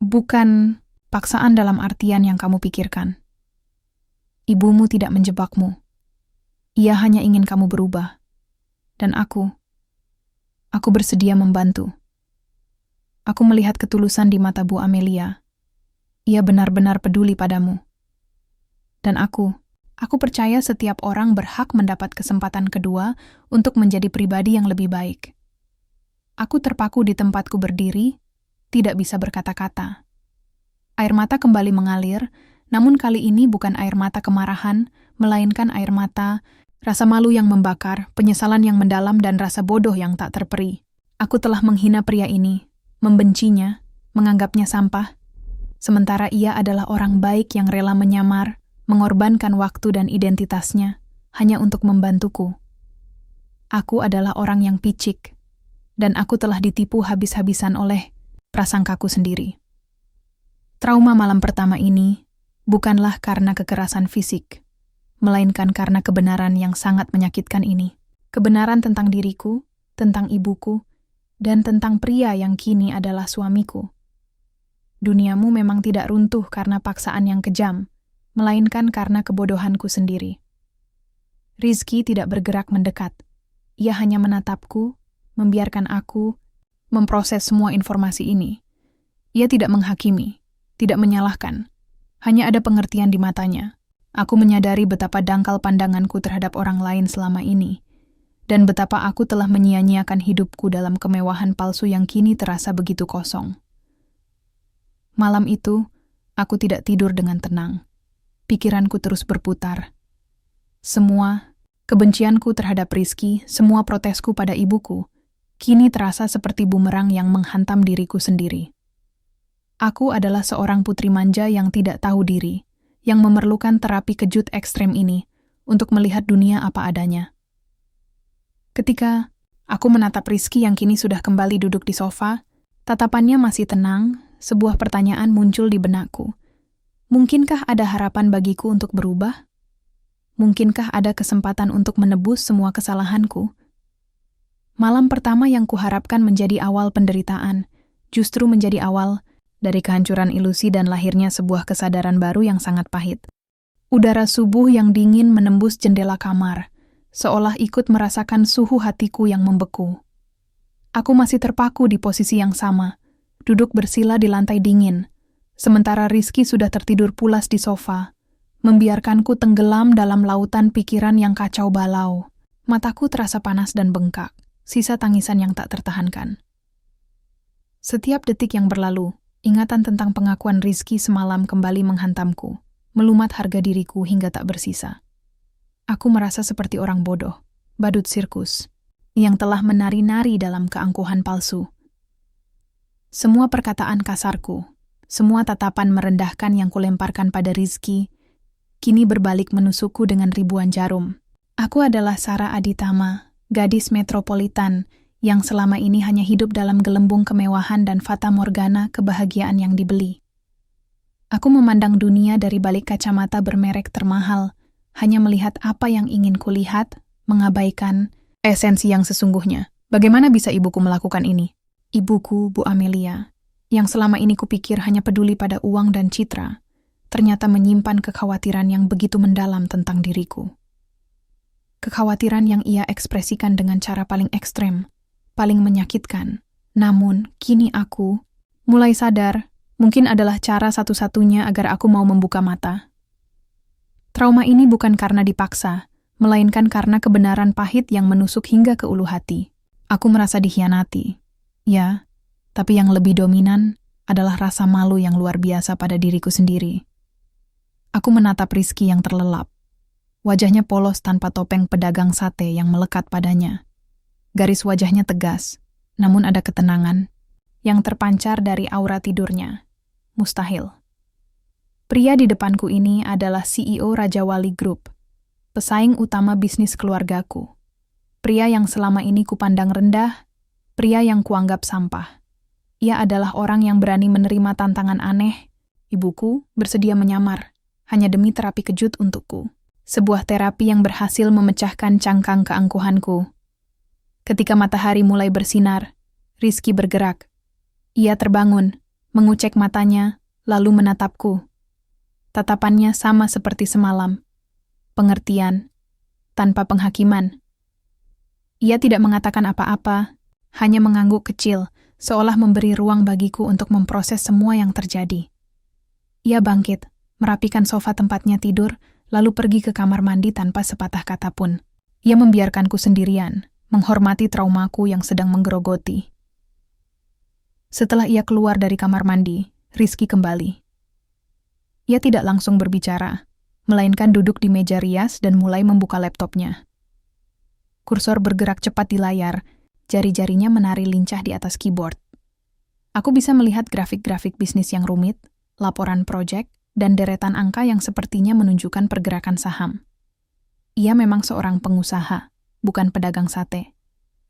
Bukan paksaan dalam artian yang kamu pikirkan. Ibumu tidak menjebakmu. Ia hanya ingin kamu berubah. Dan aku bersedia membantu. Aku melihat ketulusan di mata Bu Amelia. Ia benar-benar peduli padamu. Dan aku percaya setiap orang berhak mendapat kesempatan kedua untuk menjadi pribadi yang lebih baik. Aku terpaku di tempatku berdiri, tidak bisa berkata-kata. Air mata kembali mengalir, namun kali ini bukan air mata kemarahan, melainkan air mata, rasa malu yang membakar, penyesalan yang mendalam, dan rasa bodoh yang tak terperi. Aku telah menghina pria ini, membencinya, menganggapnya sampah, sementara ia adalah orang baik yang rela menyamar, mengorbankan waktu dan identitasnya, hanya untuk membantuku. Aku adalah orang yang picik, dan aku telah ditipu habis-habisan oleh prasangkaku sendiri. Trauma malam pertama ini bukanlah karena kekerasan fisik, melainkan karena kebenaran yang sangat menyakitkan ini. Kebenaran tentang diriku, tentang ibuku, dan tentang pria yang kini adalah suamiku. Duniamu memang tidak runtuh karena paksaan yang kejam, melainkan karena kebodohanku sendiri. Rizky tidak bergerak mendekat. Ia hanya menatapku, membiarkan aku memproses semua informasi ini. Ia tidak menghakimi, tidak menyalahkan. Hanya ada pengertian di matanya. Aku menyadari betapa dangkal pandanganku terhadap orang lain selama ini, dan betapa aku telah menyia-nyiakan hidupku dalam kemewahan palsu yang kini terasa begitu kosong. Malam itu, aku tidak tidur dengan tenang. Pikiranku terus berputar. Semua kebencianku terhadap Rizky, semua protesku pada ibuku, kini terasa seperti bumerang yang menghantam diriku sendiri. Aku adalah seorang putri manja yang tidak tahu diri, yang memerlukan terapi kejut ekstrem ini untuk melihat dunia apa adanya. Ketika aku menatap Rizky yang kini sudah kembali duduk di sofa, tatapannya masih tenang, sebuah pertanyaan muncul di benakku. Mungkinkah ada harapan bagiku untuk berubah? Mungkinkah ada kesempatan untuk menebus semua kesalahanku? Malam pertama yang kuharapkan menjadi awal penderitaan, justru menjadi awal dari kehancuran ilusi dan lahirnya sebuah kesadaran baru yang sangat pahit. Udara subuh yang dingin menembus jendela kamar, seolah ikut merasakan suhu hatiku yang membeku. Aku masih terpaku di posisi yang sama, duduk bersila di lantai dingin, sementara Rizky sudah tertidur pulas di sofa, membiarkanku tenggelam dalam lautan pikiran yang kacau balau. Mataku terasa panas dan bengkak, sisa tangisan yang tak tertahankan. Setiap detik yang berlalu, ingatan tentang pengakuan Rizky semalam kembali menghantamku, melumat harga diriku hingga tak bersisa. Aku merasa seperti orang bodoh, badut sirkus, yang telah menari-nari dalam keangkuhan palsu. Semua perkataan kasarku, semua tatapan merendahkan yang kulemparkan pada Rizky, kini berbalik menusukku dengan ribuan jarum. Aku adalah Sarah Aditama, gadis metropolitan yang selama ini hanya hidup dalam gelembung kemewahan dan fata morgana kebahagiaan yang dibeli. Aku memandang dunia dari balik kacamata bermerek termahal, hanya melihat apa yang ingin kulihat, mengabaikan esensi yang sesungguhnya. Bagaimana bisa ibuku melakukan ini? Ibuku, Bu Amelia, yang selama ini kupikir hanya peduli pada uang dan citra, ternyata menyimpan kekhawatiran yang begitu mendalam tentang diriku. Kekhawatiran yang ia ekspresikan dengan cara paling ekstrem, paling menyakitkan. Namun, kini aku mulai sadar, mungkin adalah cara satu-satunya agar aku mau membuka mata. Trauma ini bukan karena dipaksa, melainkan karena kebenaran pahit yang menusuk hingga ke ulu hati. Aku merasa dikhianati. Ya, tapi yang lebih dominan adalah rasa malu yang luar biasa pada diriku sendiri. Aku menatap Rizky yang terlelap. Wajahnya polos tanpa topeng pedagang sate yang melekat padanya. Garis wajahnya tegas, namun ada ketenangan yang terpancar dari aura tidurnya. Mustahil. Pria di depanku ini adalah CEO Raja Wali Group, pesaing utama bisnis keluargaku. Pria yang selama ini kupandang rendah, pria yang kuanggap sampah. Ia adalah orang yang berani menerima tantangan aneh. Ibuku bersedia menyamar, hanya demi terapi kejut untukku. Sebuah terapi yang berhasil memecahkan cangkang keangkuhanku. Ketika matahari mulai bersinar, Rizky bergerak. Ia terbangun, mengucek matanya, lalu menatapku. Tatapannya sama seperti semalam. Pengertian, tanpa penghakiman. Ia tidak mengatakan apa-apa, hanya mengangguk kecil, seolah memberi ruang bagiku untuk memproses semua yang terjadi. Ia bangkit, merapikan sofa tempatnya tidur, lalu pergi ke kamar mandi tanpa sepatah kata pun. Ia membiarkanku sendirian, menghormati traumaku yang sedang menggerogoti. Setelah ia keluar dari kamar mandi, Rizky kembali. Ia tidak langsung berbicara, melainkan duduk di meja rias dan mulai membuka laptopnya. Kursor bergerak cepat di layar, jari-jarinya menari lincah di atas keyboard. Aku bisa melihat grafik-grafik bisnis yang rumit, laporan proyek, dan deretan angka yang sepertinya menunjukkan pergerakan saham. Ia memang seorang pengusaha, bukan pedagang sate.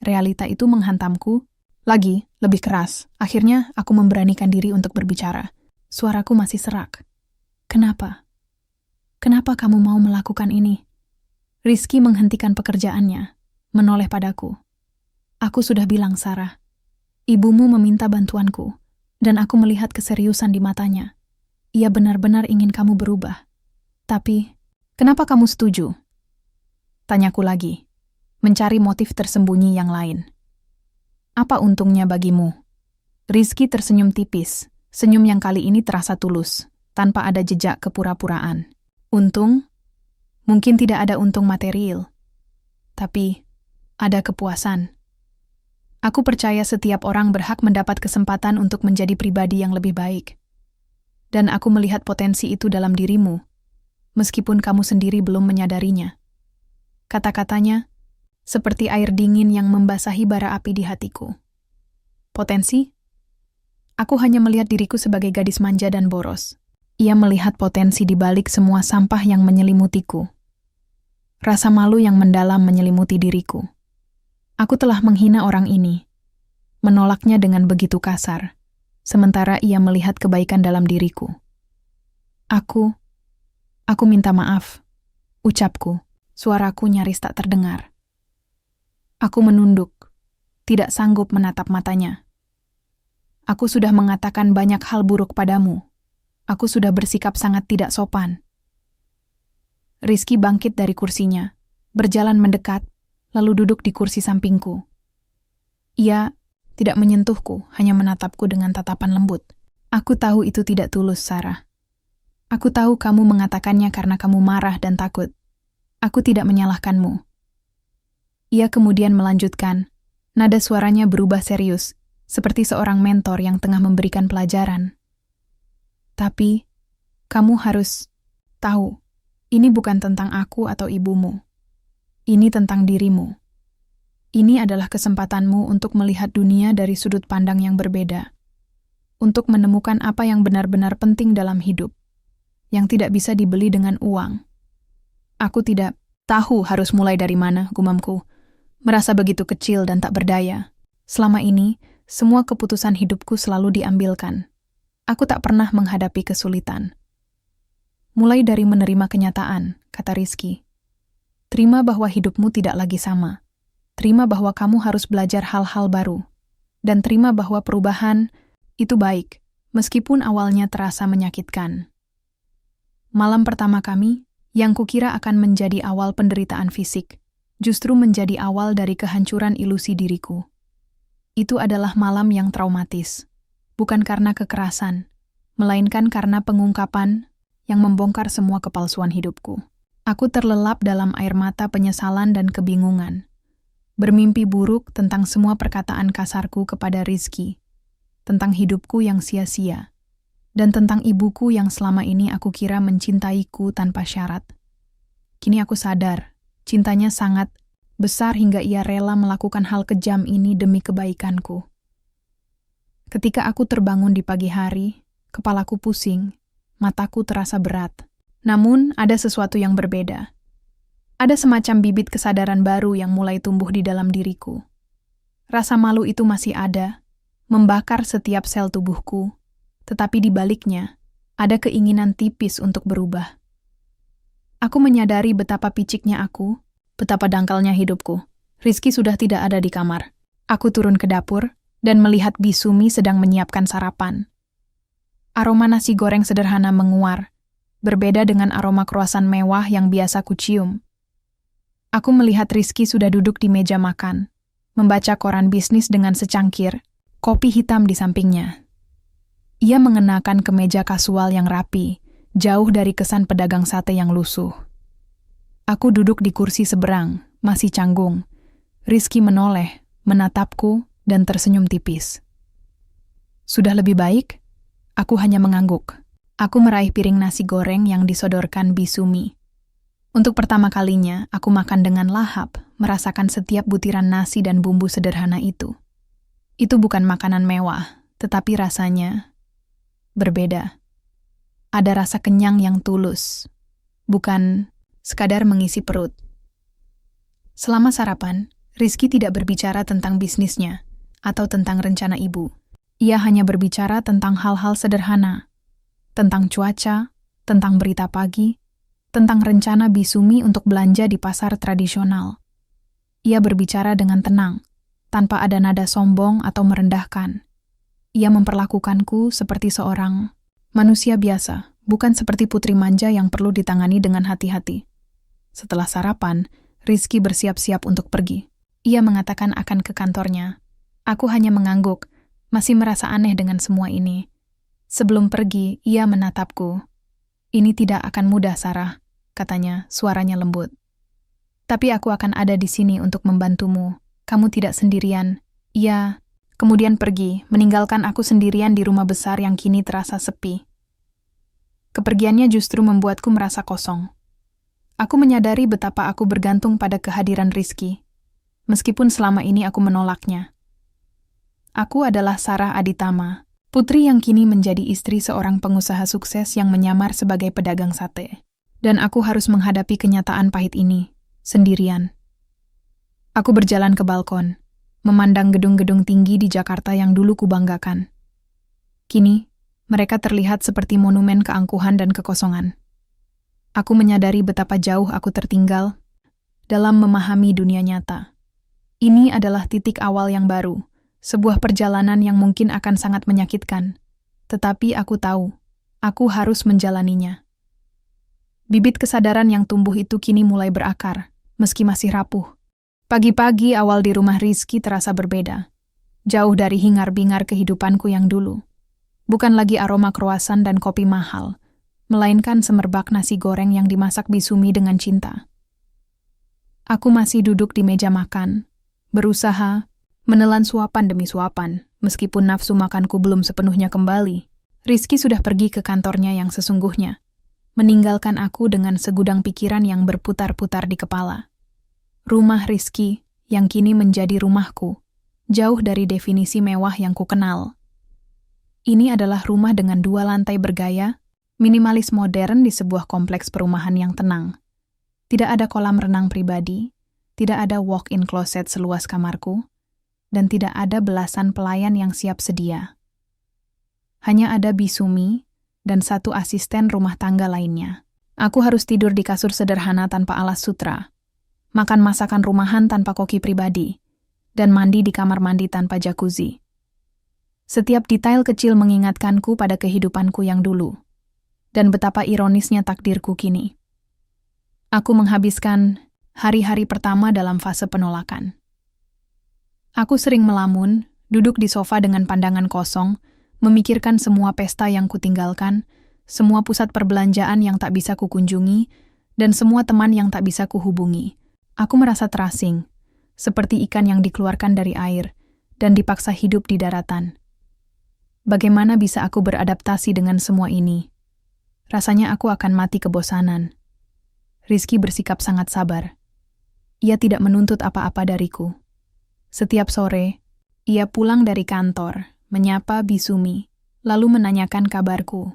Realita itu menghantamku, lagi, lebih keras. Akhirnya, aku memberanikan diri untuk berbicara. Suaraku masih serak. Kenapa? Kenapa kamu mau melakukan ini? Rizky menghentikan pekerjaannya, menoleh padaku. Aku sudah bilang, Sarah. Ibumu meminta bantuanku, dan aku melihat keseriusan di matanya. Ia benar-benar ingin kamu berubah. Tapi, kenapa kamu setuju? Tanyaku lagi, mencari motif tersembunyi yang lain. Apa untungnya bagimu? Rizky tersenyum tipis, senyum yang kali ini terasa tulus, tanpa ada jejak kepura-puraan. Untung? Mungkin tidak ada untung material. Tapi, ada kepuasan. Aku percaya setiap orang berhak mendapat kesempatan untuk menjadi pribadi yang lebih baik. Dan aku melihat potensi itu dalam dirimu, meskipun kamu sendiri belum menyadarinya. Kata-katanya, seperti air dingin yang membasahi bara api di hatiku. Potensi? Aku hanya melihat diriku sebagai gadis manja dan boros. Ia melihat potensi di balik semua sampah yang menyelimutiku. Rasa malu yang mendalam menyelimuti diriku. Aku telah menghina orang ini, menolaknya dengan begitu kasar. Sementara ia melihat kebaikan dalam diriku. Aku minta maaf, ucapku, suaraku nyaris tak terdengar. Aku menunduk, tidak sanggup menatap matanya. Aku sudah mengatakan banyak hal buruk padamu. Aku sudah bersikap sangat tidak sopan. Rizky bangkit dari kursinya, berjalan mendekat, lalu duduk di kursi sampingku. Ia tidak menyentuhku, hanya menatapku dengan tatapan lembut. Aku tahu itu tidak tulus, Sarah. Aku tahu kamu mengatakannya karena kamu marah dan takut. Aku tidak menyalahkanmu. Ia kemudian melanjutkan, nada suaranya berubah serius, seperti seorang mentor yang tengah memberikan pelajaran. Tapi, kamu harus tahu, Ini bukan tentang aku atau ibumu. Ini tentang dirimu. Ini adalah kesempatanmu untuk melihat dunia dari sudut pandang yang berbeda. Untuk menemukan apa yang benar-benar penting dalam hidup, yang tidak bisa dibeli dengan uang. Aku tidak tahu harus mulai dari mana, gumamku. Merasa begitu kecil dan tak berdaya. Selama ini, semua keputusan hidupku selalu diambilkan. Aku tak pernah menghadapi kesulitan. Mulai dari menerima kenyataan, kata Rizky. Terima bahwa hidupmu tidak lagi sama. Terima bahwa kamu harus belajar hal-hal baru. Dan terima bahwa perubahan itu baik, meskipun awalnya terasa menyakitkan. Malam pertama kami, yang kukira akan menjadi awal penderitaan fisik, justru menjadi awal dari kehancuran ilusi diriku. Itu adalah malam yang traumatis, bukan karena kekerasan, melainkan karena pengungkapan yang membongkar semua kepalsuan hidupku. Aku terlelap dalam air mata penyesalan dan kebingungan. Bermimpi buruk tentang semua perkataan kasarku kepada Rizky, tentang hidupku yang sia-sia, dan tentang ibuku yang selama ini aku kira mencintaiku tanpa syarat. Kini aku sadar, cintanya sangat besar hingga ia rela melakukan hal kejam ini demi kebaikanku. Ketika aku terbangun di pagi hari, kepalaku pusing, mataku terasa berat. Namun, ada sesuatu yang berbeda. Ada semacam bibit kesadaran baru yang mulai tumbuh di dalam diriku. Rasa malu itu masih ada, membakar setiap sel tubuhku, tetapi di baliknya, ada keinginan tipis untuk berubah. Aku menyadari betapa piciknya aku, betapa dangkalnya hidupku. Rizky sudah tidak ada di kamar. Aku turun ke dapur dan melihat Bisumi sedang menyiapkan sarapan. Aroma nasi goreng sederhana menguar, berbeda dengan aroma kroasan mewah yang biasa kucium. Aku melihat Rizky sudah duduk di meja makan, membaca koran bisnis dengan secangkir, kopi hitam di sampingnya. Ia mengenakan kemeja kasual yang rapi, jauh dari kesan pedagang sate yang lusuh. Aku duduk di kursi seberang, masih canggung. Rizky menoleh, menatapku, dan tersenyum tipis. Sudah lebih baik? Aku hanya mengangguk. Aku meraih piring nasi goreng yang disodorkan Bisumi. Untuk pertama kalinya, aku makan dengan lahap, merasakan setiap butiran nasi dan bumbu sederhana itu. Itu bukan makanan mewah, tetapi rasanya berbeda. Ada rasa kenyang yang tulus, bukan sekadar mengisi perut. Selama sarapan, Rizky tidak berbicara tentang bisnisnya atau tentang rencana ibu. Ia hanya berbicara tentang hal-hal sederhana, tentang cuaca, tentang berita pagi, tentang rencana Bisumi untuk belanja di pasar tradisional. Ia berbicara dengan tenang, tanpa ada nada sombong atau merendahkan. Ia memperlakukanku seperti seorang manusia biasa, bukan seperti putri manja yang perlu ditangani dengan hati-hati. Setelah sarapan, Rizky bersiap-siap untuk pergi. Ia mengatakan akan ke kantornya. Aku hanya mengangguk, masih merasa aneh dengan semua ini. Sebelum pergi, ia menatapku. Ini tidak akan mudah, Sarah, katanya, suaranya lembut. Tapi aku akan ada di sini untuk membantumu. Kamu tidak sendirian. Ia kemudian pergi, meninggalkan aku sendirian di rumah besar yang kini terasa sepi. Kepergiannya justru membuatku merasa kosong. Aku menyadari betapa aku bergantung pada kehadiran Rizky, meskipun selama ini aku menolaknya. Aku adalah Sarah Aditama, putri yang kini menjadi istri seorang pengusaha sukses yang menyamar sebagai pedagang sate. Dan aku harus menghadapi kenyataan pahit ini, sendirian. Aku berjalan ke balkon, memandang gedung-gedung tinggi di Jakarta yang dulu kubanggakan. Kini, mereka terlihat seperti monumen keangkuhan dan kekosongan. Aku menyadari betapa jauh aku tertinggal dalam memahami dunia nyata. Ini adalah titik awal yang baru, sebuah perjalanan yang mungkin akan sangat menyakitkan. Tetapi aku tahu, aku harus menjalaninya. Bibit kesadaran yang tumbuh itu kini mulai berakar, meski masih rapuh. Pagi-pagi awal di rumah Rizky terasa berbeda. Jauh dari hingar-bingar kehidupanku yang dulu. Bukan lagi aroma kroasan dan kopi mahal, melainkan semerbak nasi goreng yang dimasak Bisumi dengan cinta. Aku masih duduk di meja makan, berusaha menelan suapan demi suapan, meskipun nafsu makanku belum sepenuhnya kembali. Rizky sudah pergi ke kantornya yang sesungguhnya. meninggalkan aku dengan segudang pikiran yang berputar-putar di kepala. Rumah Rizky yang kini menjadi rumahku, jauh dari definisi mewah yang kukenal. Ini adalah rumah dengan 2 lantai bergaya, minimalis modern di sebuah kompleks perumahan yang tenang. Tidak ada kolam renang pribadi, tidak ada walk-in closet seluas kamarku, dan tidak ada belasan pelayan yang siap sedia. Hanya ada Bisumi dan 1 asisten rumah tangga lainnya. Aku harus tidur di kasur sederhana tanpa alas sutra, makan masakan rumahan tanpa koki pribadi, dan mandi di kamar mandi tanpa jacuzzi. Setiap detail kecil mengingatkanku pada kehidupanku yang dulu, dan betapa ironisnya takdirku kini. Aku menghabiskan hari-hari pertama dalam fase penolakan. Aku sering melamun, duduk di sofa dengan pandangan kosong, memikirkan semua pesta yang kutinggalkan, semua pusat perbelanjaan yang tak bisa kukunjungi, dan semua teman yang tak bisa kuhubungi. Aku merasa terasing, seperti ikan yang dikeluarkan dari air, dan dipaksa hidup di daratan. Bagaimana bisa aku beradaptasi dengan semua ini? Rasanya aku akan mati kebosanan. Rizky bersikap sangat sabar. Ia tidak menuntut apa-apa dariku. Setiap sore, ia pulang dari kantor, menyapa Bisumi, lalu menanyakan kabarku.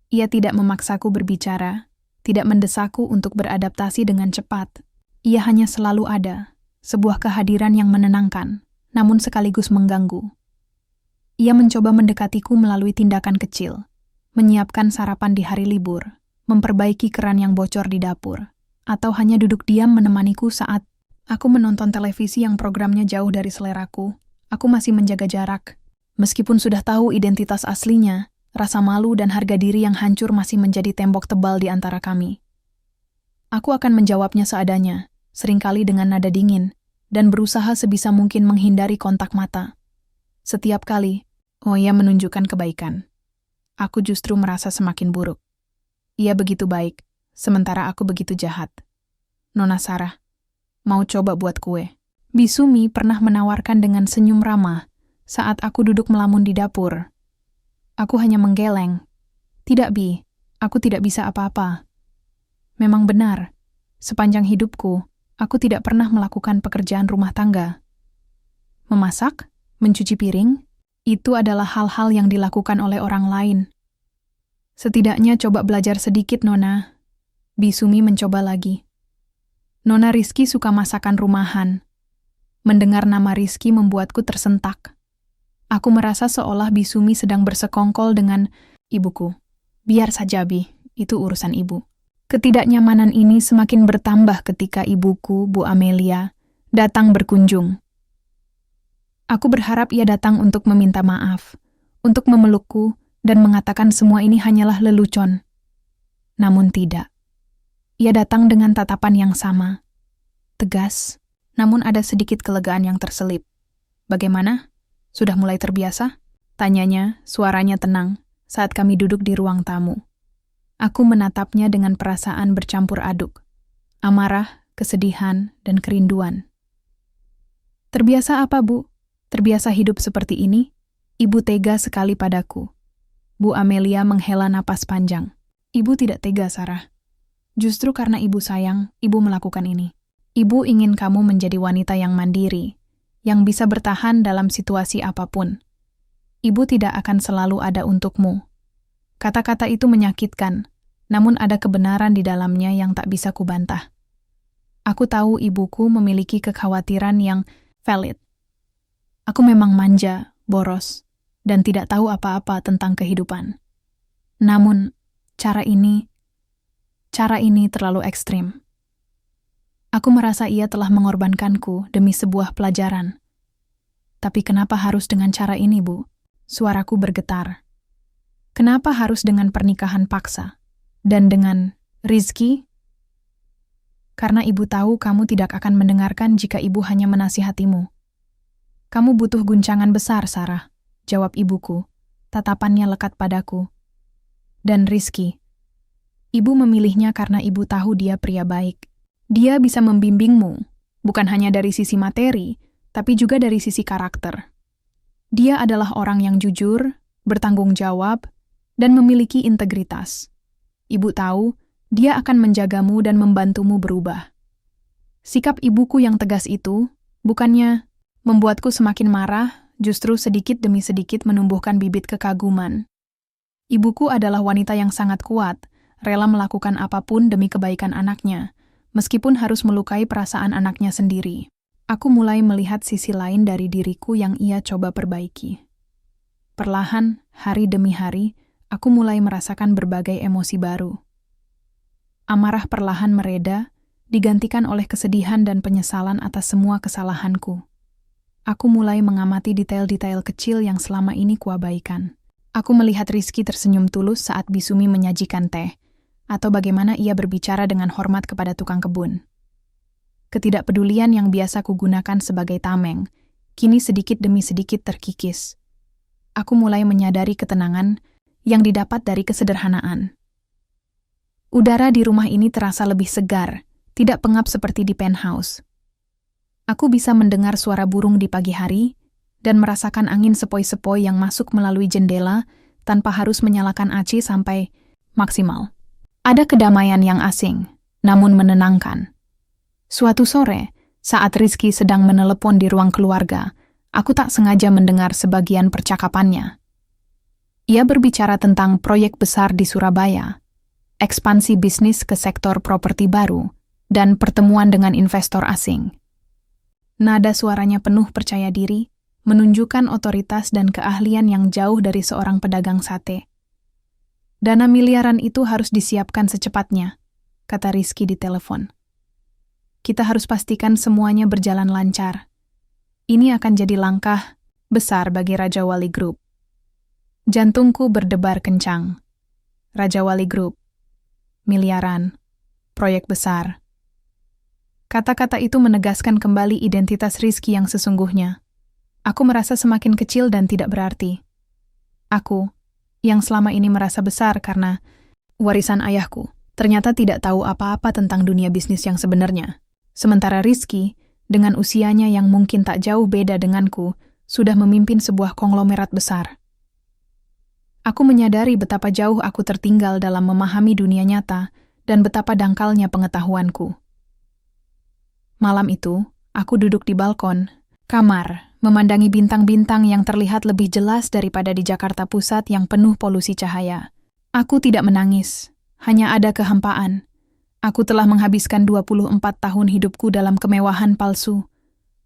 Ia tidak memaksaku berbicara, tidak mendesakku untuk beradaptasi dengan cepat. Ia hanya selalu ada, sebuah kehadiran yang menenangkan, namun sekaligus mengganggu. Ia mencoba mendekatiku melalui tindakan kecil, menyiapkan sarapan di hari libur, memperbaiki keran yang bocor di dapur, atau hanya duduk diam menemaniku saat aku menonton televisi yang programnya jauh dari seleraku. Aku masih menjaga jarak. Meskipun sudah tahu identitas aslinya, rasa malu dan harga diri yang hancur masih menjadi tembok tebal di antara kami. Aku akan menjawabnya seadanya, seringkali dengan nada dingin, dan berusaha sebisa mungkin menghindari kontak mata. Setiap kali, ia menunjukkan kebaikan. Aku justru merasa semakin buruk. Ia begitu baik, sementara aku begitu jahat. Nona Sarah, mau coba buat kue? Bisumi pernah menawarkan dengan senyum ramah saat aku duduk melamun di dapur. Aku hanya menggeleng. Tidak, Bi, aku tidak bisa apa-apa. Memang benar, sepanjang hidupku, aku tidak pernah melakukan pekerjaan rumah tangga. Memasak, mencuci piring, itu adalah hal-hal yang dilakukan oleh orang lain. Setidaknya coba belajar sedikit, Nona. Bisumi mencoba lagi. Nona Rizky suka masakan rumahan. Mendengar nama Rizky membuatku tersentak. Aku merasa seolah Bisumi sedang bersekongkol dengan ibuku. Biar saja, Bi, itu urusan ibu. Ketidaknyamanan ini semakin bertambah ketika ibuku, Bu Amelia, datang berkunjung. Aku berharap ia datang untuk meminta maaf, untuk memelukku, dan mengatakan semua ini hanyalah lelucon. Namun tidak. Ia datang dengan tatapan yang sama. Tegas, namun ada sedikit kelegaan yang terselip. Bagaimana? Sudah mulai terbiasa? Tanyanya, suaranya tenang, saat kami duduk di ruang tamu. Aku menatapnya dengan perasaan bercampur aduk. Amarah, kesedihan, dan kerinduan. Terbiasa apa, Bu? Terbiasa hidup seperti ini? Ibu tega sekali padaku. Bu Amelia menghela napas panjang. Ibu tidak tega, Sarah. Justru karena ibu sayang, ibu melakukan ini. Ibu ingin kamu menjadi wanita yang mandiri, yang bisa bertahan dalam situasi apapun. Ibu tidak akan selalu ada untukmu. Kata-kata itu menyakitkan, namun ada kebenaran di dalamnya yang tak bisa kubantah. Aku tahu ibuku memiliki kekhawatiran yang valid. Aku memang manja, boros, dan tidak tahu apa-apa tentang kehidupan. Namun, cara ini terlalu ekstrim. Aku merasa ia telah mengorbankanku demi sebuah pelajaran. Tapi kenapa harus dengan cara ini, Bu? Suaraku bergetar. Kenapa harus dengan pernikahan paksa? Dan dengan Rizky? Karena ibu tahu kamu tidak akan mendengarkan jika ibu hanya menasihatimu. Kamu butuh guncangan besar, Sarah, jawab ibuku. Tatapannya lekat padaku. Dan Rizky. Ibu memilihnya karena ibu tahu dia pria baik. Dia bisa membimbingmu, bukan hanya dari sisi materi, tapi juga dari sisi karakter. Dia adalah orang yang jujur, bertanggung jawab, dan memiliki integritas. Ibu tahu, dia akan menjagamu dan membantumu berubah. Sikap ibuku yang tegas itu, bukannya membuatku semakin marah, justru sedikit demi sedikit menumbuhkan bibit kekaguman. Ibuku adalah wanita yang sangat kuat, rela melakukan apapun demi kebaikan anaknya, meskipun harus melukai perasaan anaknya sendiri. Aku mulai melihat sisi lain dari diriku yang ia coba perbaiki. Perlahan, hari demi hari, aku mulai merasakan berbagai emosi baru. Amarah perlahan mereda, digantikan oleh kesedihan dan penyesalan atas semua kesalahanku. Aku mulai mengamati detail-detail kecil yang selama ini kuabaikan. Aku melihat Rizky tersenyum tulus saat Bisumi menyajikan teh, atau bagaimana ia berbicara dengan hormat kepada tukang kebun. Ketidakpedulian yang biasa kugunakan sebagai tameng, kini sedikit demi sedikit terkikis. Aku mulai menyadari ketenangan yang didapat dari kesederhanaan. Udara di rumah ini terasa lebih segar, tidak pengap seperti di penthouse. Aku bisa mendengar suara burung di pagi hari dan merasakan angin sepoi-sepoi yang masuk melalui jendela tanpa harus menyalakan AC sampai maksimal. Ada kedamaian yang asing, namun menenangkan. Suatu sore, saat Rizky sedang menelepon di ruang keluarga, aku tak sengaja mendengar sebagian percakapannya. Ia berbicara tentang proyek besar di Surabaya, ekspansi bisnis ke sektor properti baru, dan pertemuan dengan investor asing. Nada suaranya penuh percaya diri, menunjukkan otoritas dan keahlian yang jauh dari seorang pedagang sate. Dana miliaran itu harus disiapkan secepatnya, kata Rizky di telepon. Kita harus pastikan semuanya berjalan lancar. Ini akan jadi langkah besar bagi Raja Wali Group. Jantungku berdebar kencang. Raja Wali Group, miliaran, proyek besar. Kata-kata itu menegaskan kembali identitas Rizky yang sesungguhnya. Aku merasa semakin kecil dan tidak berarti. Aku, yang selama ini merasa besar karena warisan ayahku, ternyata tidak tahu apa-apa tentang dunia bisnis yang sebenarnya. Sementara Rizky, dengan usianya yang mungkin tak jauh beda denganku, sudah memimpin sebuah konglomerat besar. Aku menyadari betapa jauh aku tertinggal dalam memahami dunia nyata dan betapa dangkalnya pengetahuanku. Malam itu, aku duduk di balkon, kamar, memandangi bintang-bintang yang terlihat lebih jelas daripada di Jakarta Pusat yang penuh polusi cahaya. Aku tidak menangis, hanya ada kehampaan. Aku telah menghabiskan 24 tahun hidupku dalam kemewahan palsu,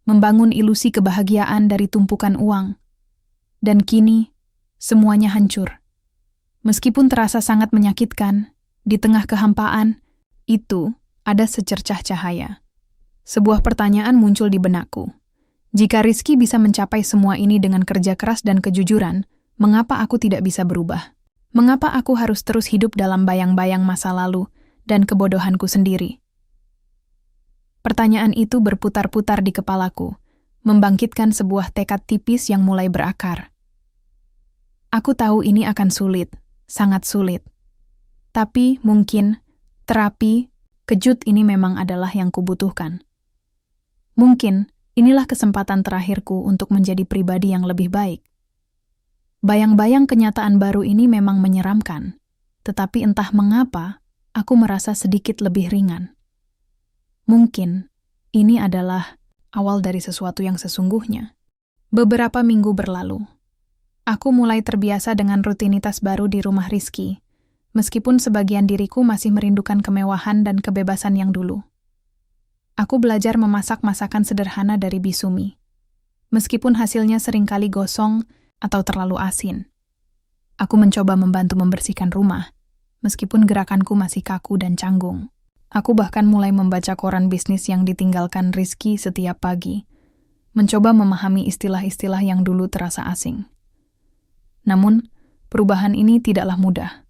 membangun ilusi kebahagiaan dari tumpukan uang. Dan kini, semuanya hancur. Meskipun terasa sangat menyakitkan, di tengah kehampaan, itu ada secercah cahaya. Sebuah pertanyaan muncul di benakku. Jika Rizky bisa mencapai semua ini dengan kerja keras dan kejujuran, mengapa aku tidak bisa berubah? Mengapa aku harus terus hidup dalam bayang-bayang masa lalu dan kebodohanku sendiri? Pertanyaan itu berputar-putar di kepalaku, membangkitkan sebuah tekad tipis yang mulai berakar. Aku tahu ini akan sulit, sangat sulit. Tapi mungkin terapi kejut ini memang adalah yang kubutuhkan. Mungkin inilah kesempatan terakhirku untuk menjadi pribadi yang lebih baik. Bayang-bayang kenyataan baru ini memang menyeramkan, tetapi entah mengapa, aku merasa sedikit lebih ringan. Mungkin ini adalah awal dari sesuatu yang sesungguhnya. Beberapa minggu berlalu. Aku mulai terbiasa dengan rutinitas baru di rumah Rizky, meskipun sebagian diriku masih merindukan kemewahan dan kebebasan yang dulu. Aku belajar memasak masakan sederhana dari Bisumi, meskipun hasilnya seringkali gosong atau terlalu asin. Aku mencoba membantu membersihkan rumah, meskipun gerakanku masih kaku dan canggung. Aku bahkan mulai membaca koran bisnis yang ditinggalkan Rizky setiap pagi, mencoba memahami istilah-istilah yang dulu terasa asing. Namun, perubahan ini tidaklah mudah.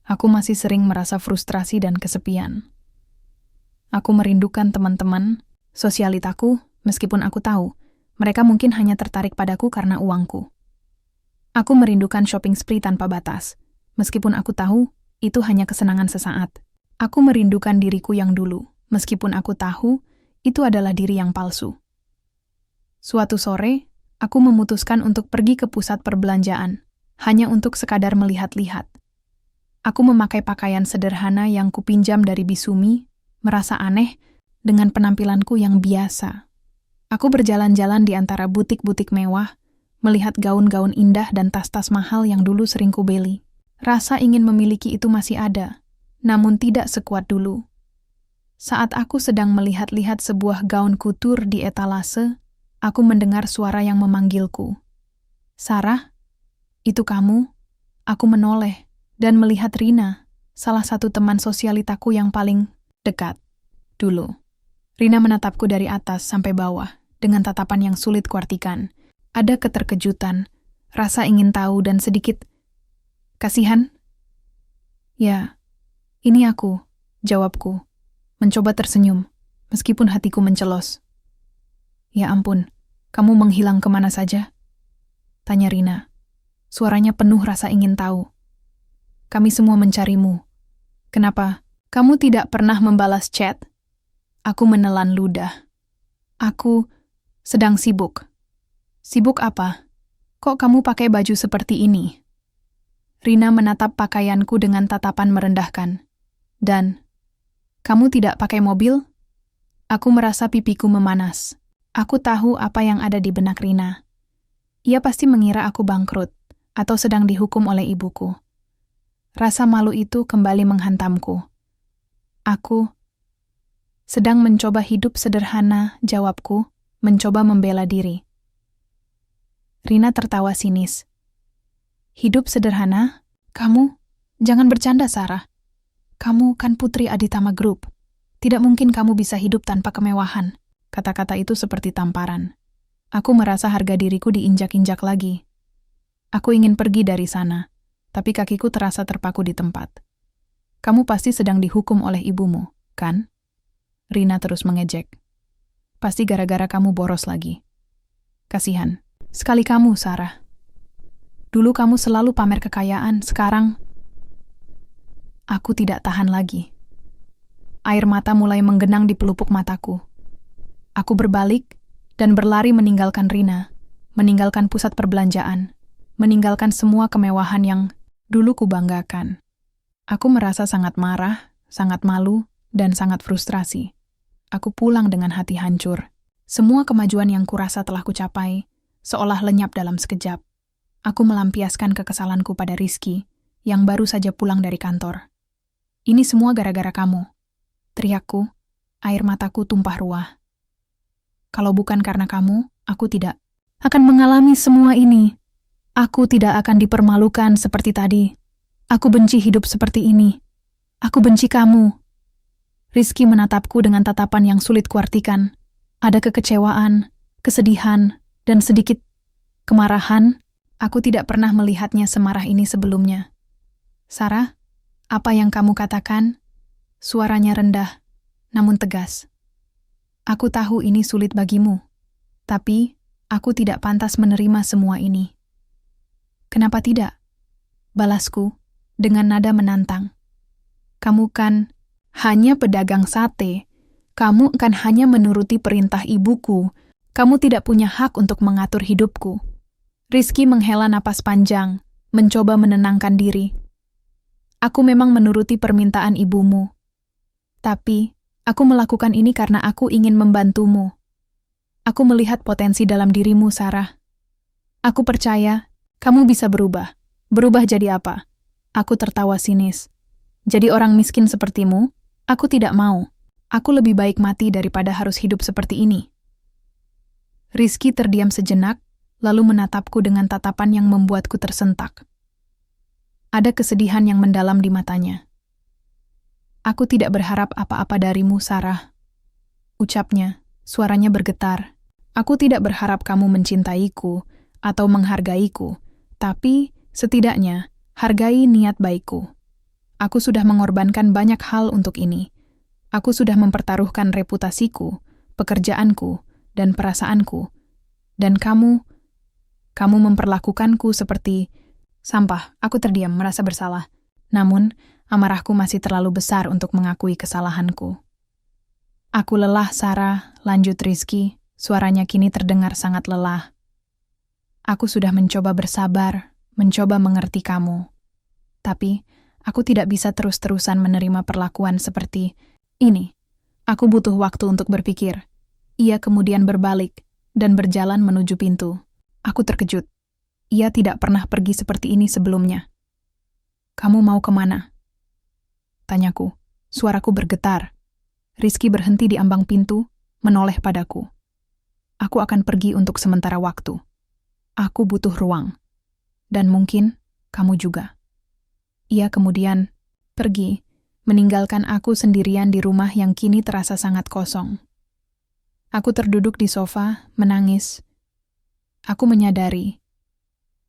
Aku masih sering merasa frustrasi dan kesepian. Aku merindukan teman-teman, sosialitaku, meskipun aku tahu, mereka mungkin hanya tertarik padaku karena uangku. Aku merindukan shopping spree tanpa batas, meskipun aku tahu, itu hanya kesenangan sesaat. Aku merindukan diriku yang dulu, meskipun aku tahu, itu adalah diri yang palsu. Suatu sore, aku memutuskan untuk pergi ke pusat perbelanjaan, hanya untuk sekadar melihat-lihat. Aku memakai pakaian sederhana yang kupinjam dari Bisumi, merasa aneh dengan penampilanku yang biasa. Aku berjalan-jalan di antara butik-butik mewah, melihat gaun-gaun indah dan tas-tas mahal yang dulu sering kubeli. Rasa ingin memiliki itu masih ada, namun tidak sekuat dulu. Saat aku sedang melihat-lihat sebuah gaun kutur di etalase, aku mendengar suara yang memanggilku. "Sarah, itu kamu?" Aku menoleh dan melihat Rina, salah satu teman sosialitaku yang paling dekat dulu. Rina menatapku dari atas sampai bawah dengan tatapan yang sulit kuartikan. Ada keterkejutan, rasa ingin tahu dan sedikit kasihan. "Ya, ini aku," jawabku, mencoba tersenyum, meskipun hatiku mencelos. "Ya ampun, kamu menghilang kemana saja?" tanya Rina. Suaranya penuh rasa ingin tahu. "Kami semua mencarimu. Kenapa? Kamu tidak pernah membalas chat?" Aku menelan ludah. "Aku sedang sibuk." "Sibuk apa? Kok kamu pakai baju seperti ini?" Rina menatap pakaianku dengan tatapan merendahkan. "Dan, kamu tidak pakai mobil?" Aku merasa pipiku memanas. Aku tahu apa yang ada di benak Rina. Ia pasti mengira aku bangkrut atau sedang dihukum oleh ibuku. Rasa malu itu kembali menghantamku. "Aku sedang mencoba hidup sederhana," jawabku, mencoba membela diri. Rina tertawa sinis. "Hidup sederhana? Kamu? Jangan bercanda, Sarah. Kamu kan putri Aditama Group. Tidak mungkin kamu bisa hidup tanpa kemewahan." Kata-kata itu seperti tamparan. Aku merasa harga diriku diinjak-injak lagi. Aku ingin pergi dari sana, tapi kakiku terasa terpaku di tempat. "Kamu pasti sedang dihukum oleh ibumu, kan?" Rina terus mengejek. "Pasti gara-gara kamu boros lagi." "Kasihan. Sekali kamu, Sarah. Dulu kamu selalu pamer kekayaan, sekarang..." Aku tidak tahan lagi. Air mata mulai menggenang di pelupuk mataku. Aku berbalik dan berlari meninggalkan Rina, meninggalkan pusat perbelanjaan, meninggalkan semua kemewahan yang dulu kubanggakan. Aku merasa sangat marah, sangat malu, dan sangat frustrasi. Aku pulang dengan hati hancur. Semua kemajuan yang kurasa telah kucapai, seolah lenyap dalam sekejap. Aku melampiaskan kekesalanku pada Rizky, yang baru saja pulang dari kantor. "Ini semua gara-gara kamu," teriakku, air mataku tumpah ruah. "Kalau bukan karena kamu, aku tidak akan mengalami semua ini. Aku tidak akan dipermalukan seperti tadi. Aku benci hidup seperti ini. Aku benci kamu." Rizky menatapku dengan tatapan yang sulit kuartikan. Ada kekecewaan, kesedihan, dan sedikit kemarahan. Aku tidak pernah melihatnya semarah ini sebelumnya. "Sarah, apa yang kamu katakan?" Suaranya rendah, namun tegas. "Aku tahu ini sulit bagimu, tapi aku tidak pantas menerima semua ini." "Kenapa tidak?" balasku dengan nada menantang. "Kamu kan hanya pedagang sate. Kamu kan hanya menuruti perintah ibuku. Kamu tidak punya hak untuk mengatur hidupku." Rizky menghela napas panjang, mencoba menenangkan diri. "Aku memang menuruti permintaan ibumu. Tapi, aku melakukan ini karena aku ingin membantumu. Aku melihat potensi dalam dirimu, Sarah. Aku percaya kamu bisa berubah. Berubah jadi apa?" Aku tertawa sinis. "Jadi orang miskin sepertimu? Aku tidak mau. Aku lebih baik mati daripada harus hidup seperti ini." Rizky terdiam sejenak, lalu menatapku dengan tatapan yang membuatku tersentak. Ada kesedihan yang mendalam di matanya. "Aku tidak berharap apa-apa darimu, Sarah," ucapnya, suaranya bergetar. "Aku tidak berharap kamu mencintaiku atau menghargaiku, tapi setidaknya hargai niat baikku. Aku sudah mengorbankan banyak hal untuk ini. Aku sudah mempertaruhkan reputasiku, pekerjaanku, dan perasaanku. Dan kamu memperlakukanku seperti sampah." Aku terdiam, merasa bersalah. Namun, amarahku masih terlalu besar untuk mengakui kesalahanku. "Aku lelah, Sarah," lanjut Rizky. Suaranya kini terdengar sangat lelah. "Aku sudah mencoba bersabar, mencoba mengerti kamu. Tapi, Aku tidak bisa terus-terusan menerima perlakuan seperti ini. Aku butuh waktu untuk berpikir. Ia kemudian berbalik dan berjalan menuju pintu. Aku terkejut. Ia tidak pernah pergi seperti ini sebelumnya. "Kamu mau kemana?" tanyaku. Suaraku bergetar. Rizky berhenti di ambang pintu, menoleh padaku. "Aku akan pergi untuk sementara waktu. Aku butuh ruang. Dan mungkin kamu juga." Ia kemudian pergi, meninggalkan aku sendirian di rumah yang kini terasa sangat kosong. Aku terduduk di sofa, menangis. Aku menyadari,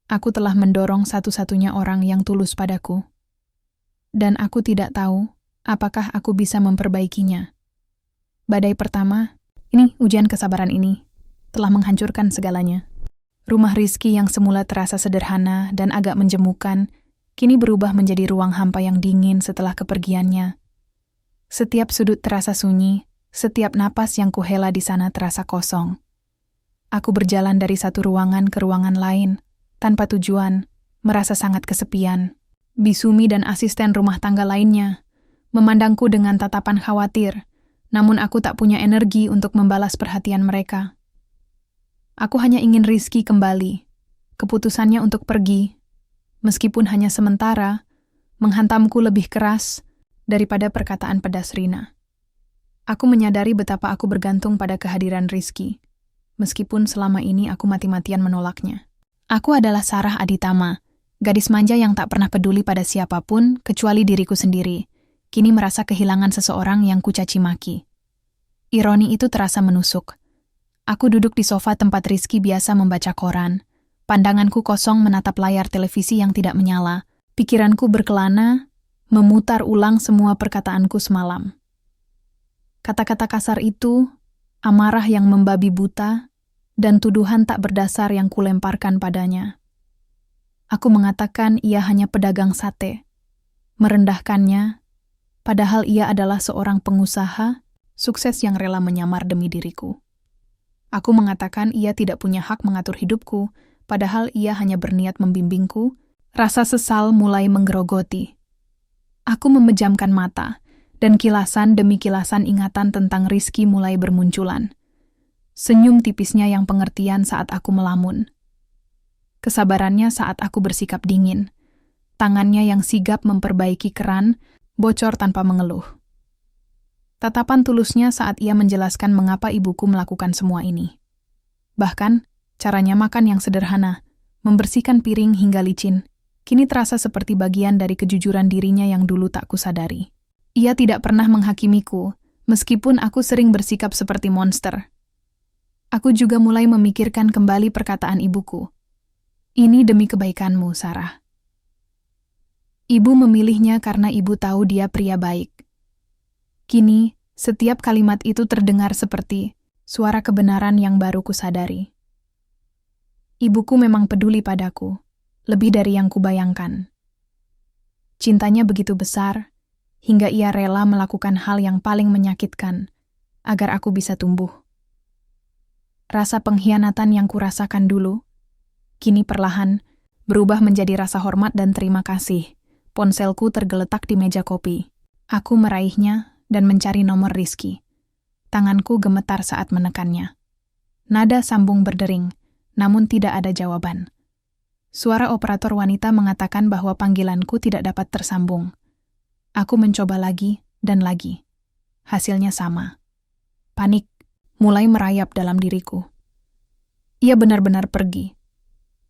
aku telah mendorong satu-satunya orang yang tulus padaku. Dan aku tidak tahu apakah aku bisa memperbaikinya. Badai pertama, ini ujian kesabaran ini, telah menghancurkan segalanya. Rumah Rizky yang semula terasa sederhana dan agak menjemukan, kini berubah menjadi ruang hampa yang dingin setelah kepergiannya. Setiap sudut terasa sunyi, setiap napas yang kuhela di sana terasa kosong. Aku berjalan dari satu ruangan ke ruangan lain, tanpa tujuan, merasa sangat kesepian. Bisumi dan asisten rumah tangga lainnya memandangku dengan tatapan khawatir, namun aku tak punya energi untuk membalas perhatian mereka. Aku hanya ingin Rizky kembali. Keputusannya untuk pergi, meskipun hanya sementara, menghantamku lebih keras daripada perkataan pedas Rina. Aku menyadari betapa aku bergantung pada kehadiran Rizky, meskipun selama ini aku mati-matian menolaknya. Aku adalah Sarah Aditama, gadis manja yang tak pernah peduli pada siapapun kecuali diriku sendiri, kini merasa kehilangan seseorang yang kucaci maki. Ironi itu terasa menusuk. Aku duduk di sofa tempat Rizky biasa membaca koran. Pandanganku kosong menatap layar televisi yang tidak menyala. Pikiranku berkelana, memutar ulang semua perkataanku semalam. Kata-kata kasar itu, amarah yang membabi buta, dan tuduhan tak berdasar yang kulemparkan padanya. Aku mengatakan ia hanya pedagang sate, merendahkannya, padahal ia adalah seorang pengusaha, sukses yang rela menyamar demi diriku. Aku mengatakan ia tidak punya hak mengatur hidupku, padahal ia hanya berniat membimbingku. Rasa sesal mulai menggerogoti. Aku memejamkan mata, dan kilasan demi kilasan ingatan tentang Rizky mulai bermunculan. Senyum tipisnya yang pengertian saat aku melamun. Kesabarannya saat aku bersikap dingin. Tangannya yang sigap memperbaiki keran, bocor tanpa mengeluh. Tatapan tulusnya saat ia menjelaskan mengapa ibuku melakukan semua ini. Bahkan, caranya makan yang sederhana, membersihkan piring hingga licin, kini terasa seperti bagian dari kejujuran dirinya yang dulu tak kusadari. Ia tidak pernah menghakimiku, meskipun aku sering bersikap seperti monster. Aku juga mulai memikirkan kembali perkataan ibuku. "Ini demi kebaikanmu, Sarah." Ibu memilihnya karena ibu tahu dia pria baik. Kini, setiap kalimat itu terdengar seperti suara kebenaran yang baru kusadari. Ibuku memang peduli padaku, lebih dari yang kubayangkan. Cintanya begitu besar, hingga ia rela melakukan hal yang paling menyakitkan, agar aku bisa tumbuh. Rasa pengkhianatan yang kurasakan dulu, kini perlahan berubah menjadi rasa hormat dan terima kasih. Ponselku tergeletak di meja kopi. Aku meraihnya dan mencari nomor Rizky. Tanganku gemetar saat menekannya. Nada sambung berdering, namun tidak ada jawaban. Suara operator wanita mengatakan bahwa panggilanku tidak dapat tersambung. Aku mencoba lagi dan lagi. Hasilnya sama. Panik mulai merayap dalam diriku. Ia benar-benar pergi.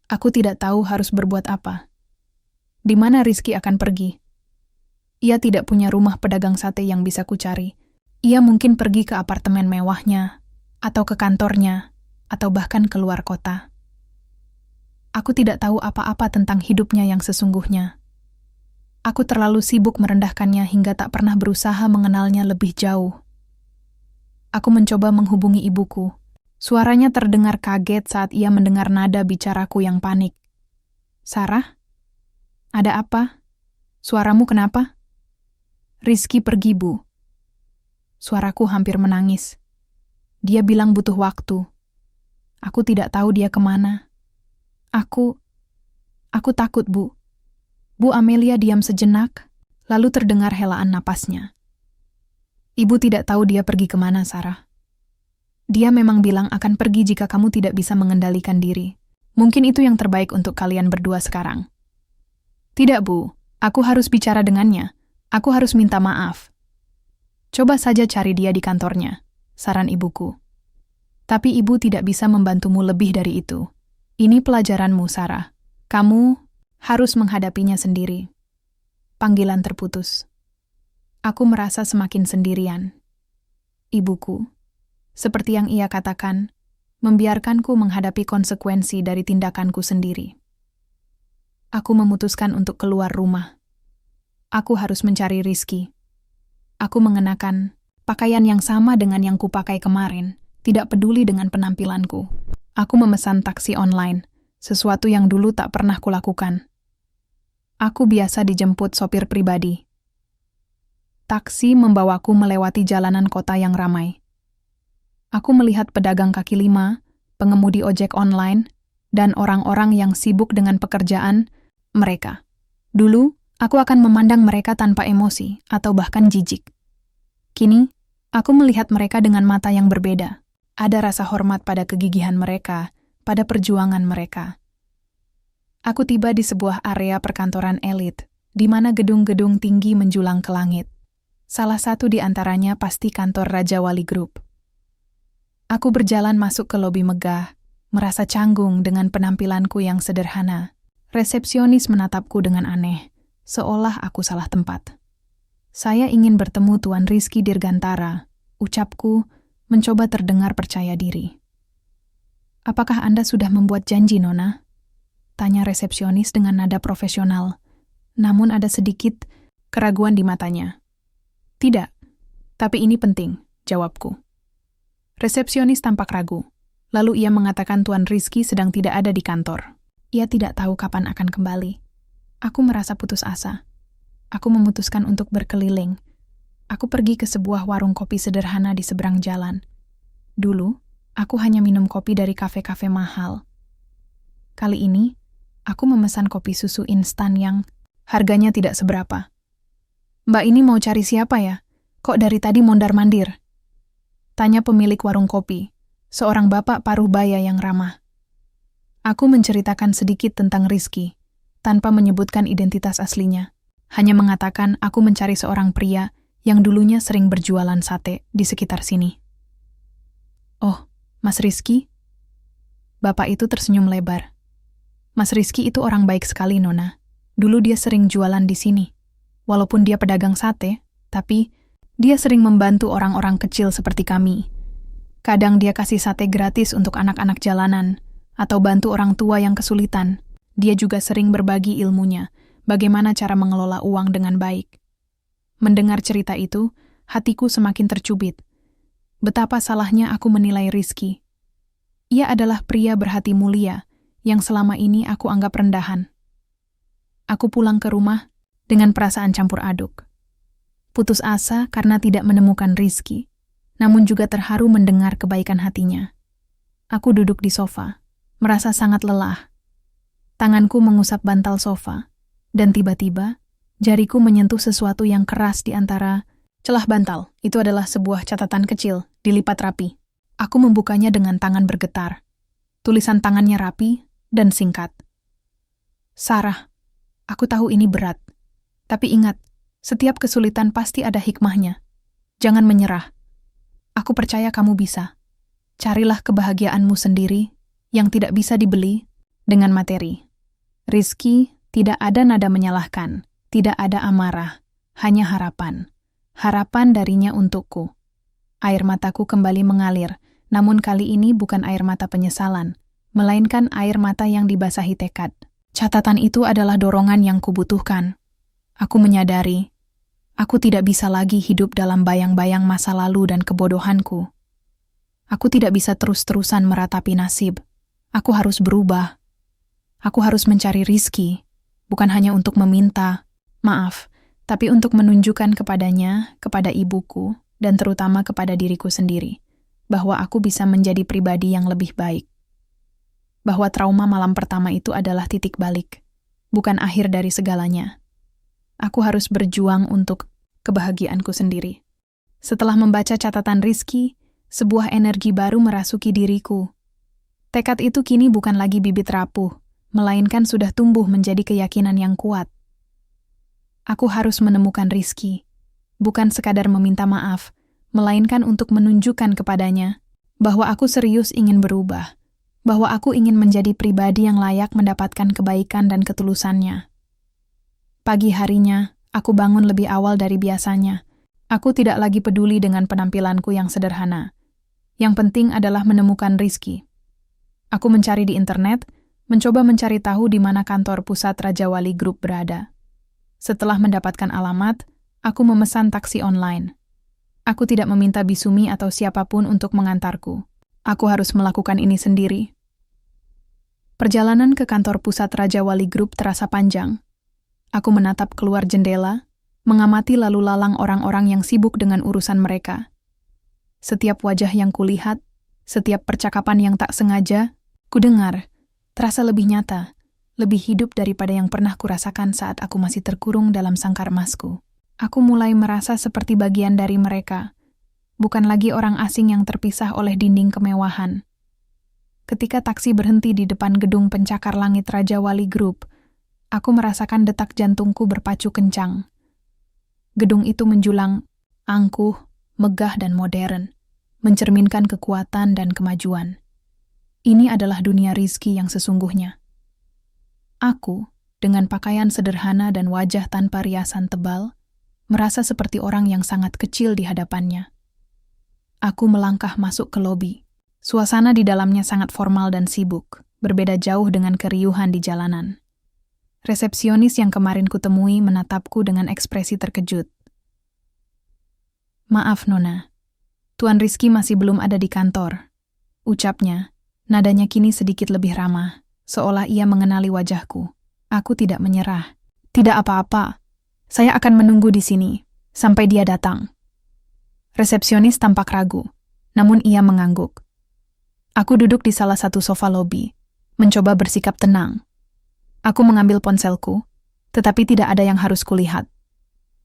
Aku tidak tahu harus berbuat apa. Di mana Rizky akan pergi? Ia tidak punya rumah pedagang sate yang bisa kucari. Ia mungkin pergi ke apartemen mewahnya, atau ke kantornya, atau bahkan keluar kota. Aku tidak tahu apa-apa tentang hidupnya yang sesungguhnya. Aku terlalu sibuk merendahkannya hingga tak pernah berusaha mengenalnya lebih jauh. Aku mencoba menghubungi ibuku. Suaranya terdengar kaget saat ia mendengar nada bicaraku yang panik. "Sarah? Ada apa? Suaramu kenapa?" "Rizky pergi, Bu." Suaraku hampir menangis. Dia bilang butuh waktu. Aku tidak tahu dia kemana. Aku takut, Bu. Bu Amelia diam sejenak, Lalu terdengar helaan napasnya. Ibu tidak tahu dia pergi kemana, Sarah. Dia memang bilang akan pergi jika kamu tidak bisa mengendalikan diri. Mungkin itu yang terbaik untuk kalian berdua sekarang. Tidak, Bu. Aku harus bicara dengannya. Aku harus minta maaf. Coba saja cari dia di kantornya, saran ibuku. Tapi ibu tidak bisa membantumu lebih dari itu. Ini pelajaranmu, Sarah. Kamu harus menghadapinya sendiri. Panggilan terputus. Aku merasa semakin sendirian. Ibuku, seperti yang ia katakan, membiarkanku menghadapi konsekuensi dari tindakanku sendiri. Aku memutuskan untuk keluar rumah. Aku harus mencari Rizky. Aku mengenakan pakaian yang sama dengan yang kupakai kemarin, tidak peduli dengan penampilanku. Aku memesan taksi online, sesuatu yang dulu tak pernah kulakukan. Aku biasa dijemput sopir pribadi. Taksi membawaku melewati jalanan kota yang ramai. Aku melihat pedagang kaki lima, pengemudi ojek online, dan orang-orang yang sibuk dengan pekerjaan mereka. Dulu, aku akan memandang mereka tanpa emosi atau bahkan jijik. Kini, aku melihat mereka dengan mata yang berbeda. Ada rasa hormat pada kegigihan mereka, pada perjuangan mereka. Aku tiba di sebuah area perkantoran elit, di mana gedung-gedung tinggi menjulang ke langit. Salah satu di antaranya pasti kantor Raja Wali Group. Aku berjalan masuk ke lobi megah, merasa canggung dengan penampilanku yang sederhana. Resepsionis menatapku dengan aneh, seolah aku salah tempat. Saya ingin bertemu Tuan Rizky Dirgantara, ucapku, mencoba terdengar percaya diri. Apakah Anda sudah membuat janji, Nona? Tanya resepsionis dengan nada profesional, namun ada sedikit keraguan di matanya. Tidak, tapi ini penting, jawabku. Resepsionis tampak ragu, lalu ia mengatakan Tuan Rizky sedang tidak ada di kantor. Ia tidak tahu kapan akan kembali. Aku merasa putus asa. Aku memutuskan untuk berkeliling. Aku pergi ke sebuah warung kopi sederhana di seberang jalan. Dulu, aku hanya minum kopi dari kafe-kafe mahal. Kali ini, aku memesan kopi susu instan yang harganya tidak seberapa. Mbak ini mau cari siapa ya? Kok dari tadi mondar-mandir? Tanya pemilik warung kopi, seorang bapak paruh baya yang ramah. Aku menceritakan sedikit tentang Rizky, tanpa menyebutkan identitas aslinya. Hanya mengatakan aku mencari seorang pria yang dulunya sering berjualan sate di sekitar sini. Oh, Mas Rizky? Bapak itu tersenyum lebar. Mas Rizky itu orang baik sekali, Nona. Dulu dia sering jualan di sini. Walaupun dia pedagang sate, tapi dia sering membantu orang-orang kecil seperti kami. Kadang dia kasih sate gratis untuk anak-anak jalanan, atau bantu orang tua yang kesulitan. Dia juga sering berbagi ilmunya, bagaimana cara mengelola uang dengan baik. Mendengar cerita itu, hatiku semakin tercubit. Betapa salahnya aku menilai Rizky. Ia adalah pria berhati mulia, yang selama ini aku anggap rendahan. Aku pulang ke rumah dengan perasaan campur aduk. Putus asa karena tidak menemukan Rizky, namun juga terharu mendengar kebaikan hatinya. Aku duduk di sofa, merasa sangat lelah. Tanganku mengusap bantal sofa, dan tiba-tiba jariku menyentuh sesuatu yang keras di antara celah bantal. Itu adalah sebuah catatan kecil, dilipat rapi. Aku membukanya dengan tangan bergetar. Tulisan tangannya rapi dan singkat. Sarah, aku tahu ini berat. Tapi ingat, setiap kesulitan pasti ada hikmahnya. Jangan menyerah. Aku percaya kamu bisa. Carilah kebahagiaanmu sendiri yang tidak bisa dibeli dengan materi. Rizky, tidak ada nada menyalahkan, tidak ada amarah, hanya harapan. Harapan darinya untukku. Air mataku kembali mengalir, namun kali ini bukan air mata penyesalan, melainkan air mata yang dibasahi tekad. Catatan itu adalah dorongan yang kubutuhkan. Aku menyadari, aku tidak bisa lagi hidup dalam bayang-bayang masa lalu dan kebodohanku. Aku tidak bisa terus-terusan meratapi nasib. Aku harus berubah. Aku harus mencari Rizky, bukan hanya untuk meminta maaf, tapi untuk menunjukkan kepadanya, kepada ibuku, dan terutama kepada diriku sendiri, bahwa aku bisa menjadi pribadi yang lebih baik. Bahwa trauma malam pertama itu adalah titik balik, bukan akhir dari segalanya. Aku harus berjuang untuk kebahagiaanku sendiri. Setelah membaca catatan Rizky, sebuah energi baru merasuki diriku. Tekad itu kini bukan lagi bibit rapuh, melainkan sudah tumbuh menjadi keyakinan yang kuat. Aku harus menemukan Rizky, bukan sekadar meminta maaf, melainkan untuk menunjukkan kepadanya bahwa aku serius ingin berubah, bahwa aku ingin menjadi pribadi yang layak mendapatkan kebaikan dan ketulusannya. Pagi harinya, aku bangun lebih awal dari biasanya. Aku tidak lagi peduli dengan penampilanku yang sederhana. Yang penting adalah menemukan Rizky. Aku mencari di internet, mencoba mencari tahu di mana kantor pusat Raja Wali Group berada. Setelah mendapatkan alamat, aku memesan taksi online. Aku tidak meminta Bisumi atau siapapun untuk mengantarku. Aku harus melakukan ini sendiri. Perjalanan ke kantor pusat Raja Wali Group terasa panjang. Aku menatap keluar jendela, mengamati lalu lalang orang-orang yang sibuk dengan urusan mereka. Setiap wajah yang kulihat, setiap percakapan yang tak sengaja, kudengar, terasa lebih nyata, lebih hidup daripada yang pernah kurasakan saat aku masih terkurung dalam sangkar emasku. Aku mulai merasa seperti bagian dari mereka, bukan lagi orang asing yang terpisah oleh dinding kemewahan. Ketika taksi berhenti di depan gedung pencakar langit Raja Wali Group, aku merasakan detak jantungku berpacu kencang. Gedung itu menjulang, angkuh, megah dan modern, mencerminkan kekuatan dan kemajuan. Ini adalah dunia Rizky yang sesungguhnya. Aku, dengan pakaian sederhana dan wajah tanpa riasan tebal, merasa seperti orang yang sangat kecil di hadapannya. Aku melangkah masuk ke lobi. Suasana di dalamnya sangat formal dan sibuk, berbeda jauh dengan keriuhan di jalanan. Resepsionis yang kemarin kutemui menatapku dengan ekspresi terkejut. "Maaf, Nona. Tuan Rizky masih belum ada di kantor," ucapnya. Nadanya kini sedikit lebih ramah, seolah ia mengenali wajahku. Aku tidak menyerah. "Tidak apa-apa. Saya akan menunggu di sini, sampai dia datang." Resepsionis tampak ragu, namun ia mengangguk. Aku duduk di salah satu sofa lobi, mencoba bersikap tenang. Aku mengambil ponselku, tetapi tidak ada yang harus kulihat.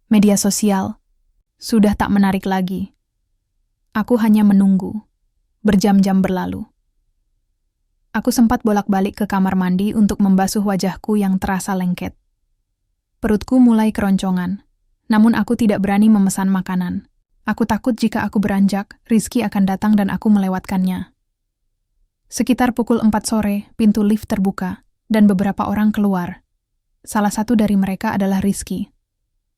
Media sosial sudah tak menarik lagi. Aku hanya menunggu. Berjam-jam berlalu. Aku sempat bolak-balik ke kamar mandi untuk membasuh wajahku yang terasa lengket. Perutku mulai keroncongan, namun aku tidak berani memesan makanan. Aku takut jika aku beranjak, Rizky akan datang dan aku melewatkannya. Sekitar pukul 4 sore, pintu lift terbuka, dan beberapa orang keluar. Salah satu dari mereka adalah Rizky.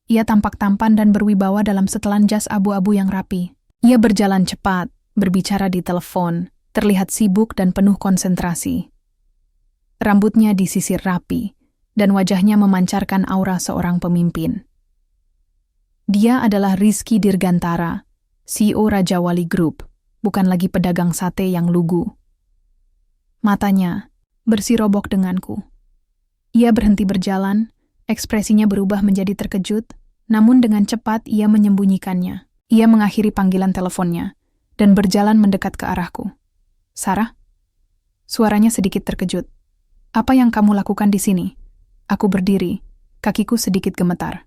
Ia tampak tampan dan berwibawa dalam setelan jas abu-abu yang rapi. Ia berjalan cepat, berbicara di telepon, terlihat sibuk dan penuh konsentrasi. Rambutnya disisir rapi, dan wajahnya memancarkan aura seorang pemimpin. Dia adalah Rizky Dirgantara, CEO Raja Wali Group, bukan lagi pedagang sate yang lugu. Matanya bersirobok denganku. Ia berhenti berjalan, ekspresinya berubah menjadi terkejut, namun dengan cepat ia menyembunyikannya. Ia mengakhiri panggilan teleponnya, dan berjalan mendekat ke arahku. "Sarah?" Suaranya sedikit terkejut. "Apa yang kamu lakukan di sini?" Aku berdiri, kakiku sedikit gemetar.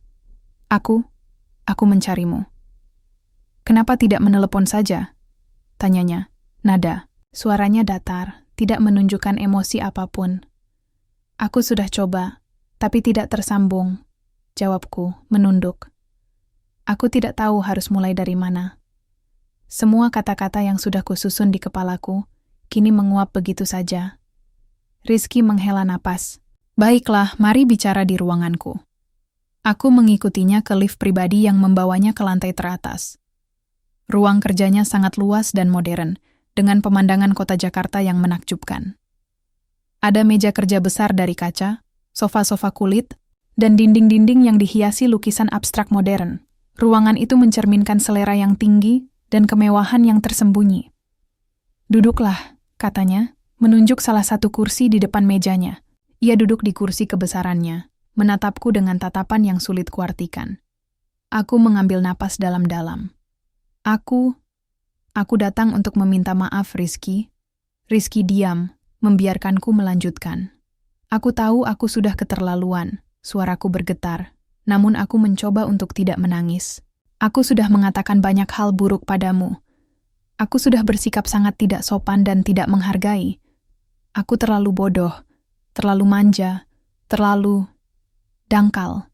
Aku mencarimu." "Kenapa tidak menelepon saja?" tanyanya. Nada, suaranya datar, tidak menunjukkan emosi apapun. "Aku sudah coba, tapi tidak tersambung," jawabku, menunduk. Aku tidak tahu harus mulai dari mana. Semua kata-kata yang sudah kususun di kepalaku, kini menguap begitu saja. Rizky menghela napas. "Baiklah, mari bicara di ruanganku." Aku mengikutinya ke lift pribadi yang membawanya ke lantai teratas. Ruang kerjanya sangat luas dan modern, dengan pemandangan kota Jakarta yang menakjubkan. Ada meja kerja besar dari kaca, sofa-sofa kulit, dan dinding-dinding yang dihiasi lukisan abstrak modern. Ruangan itu mencerminkan selera yang tinggi dan kemewahan yang tersembunyi. "Duduklah," katanya, menunjuk salah satu kursi di depan mejanya. Ia duduk di kursi kebesarannya, menatapku dengan tatapan yang sulit kuartikan. Aku mengambil napas dalam-dalam. Aku datang untuk meminta maaf, Rizky." Rizky diam, membiarkanku melanjutkan. "Aku tahu aku sudah keterlaluan," suaraku bergetar. namun aku mencoba untuk tidak menangis. Aku sudah mengatakan banyak hal buruk padamu. Aku sudah bersikap sangat tidak sopan dan tidak menghargai. Aku terlalu bodoh, terlalu manja, terlalu dangkal.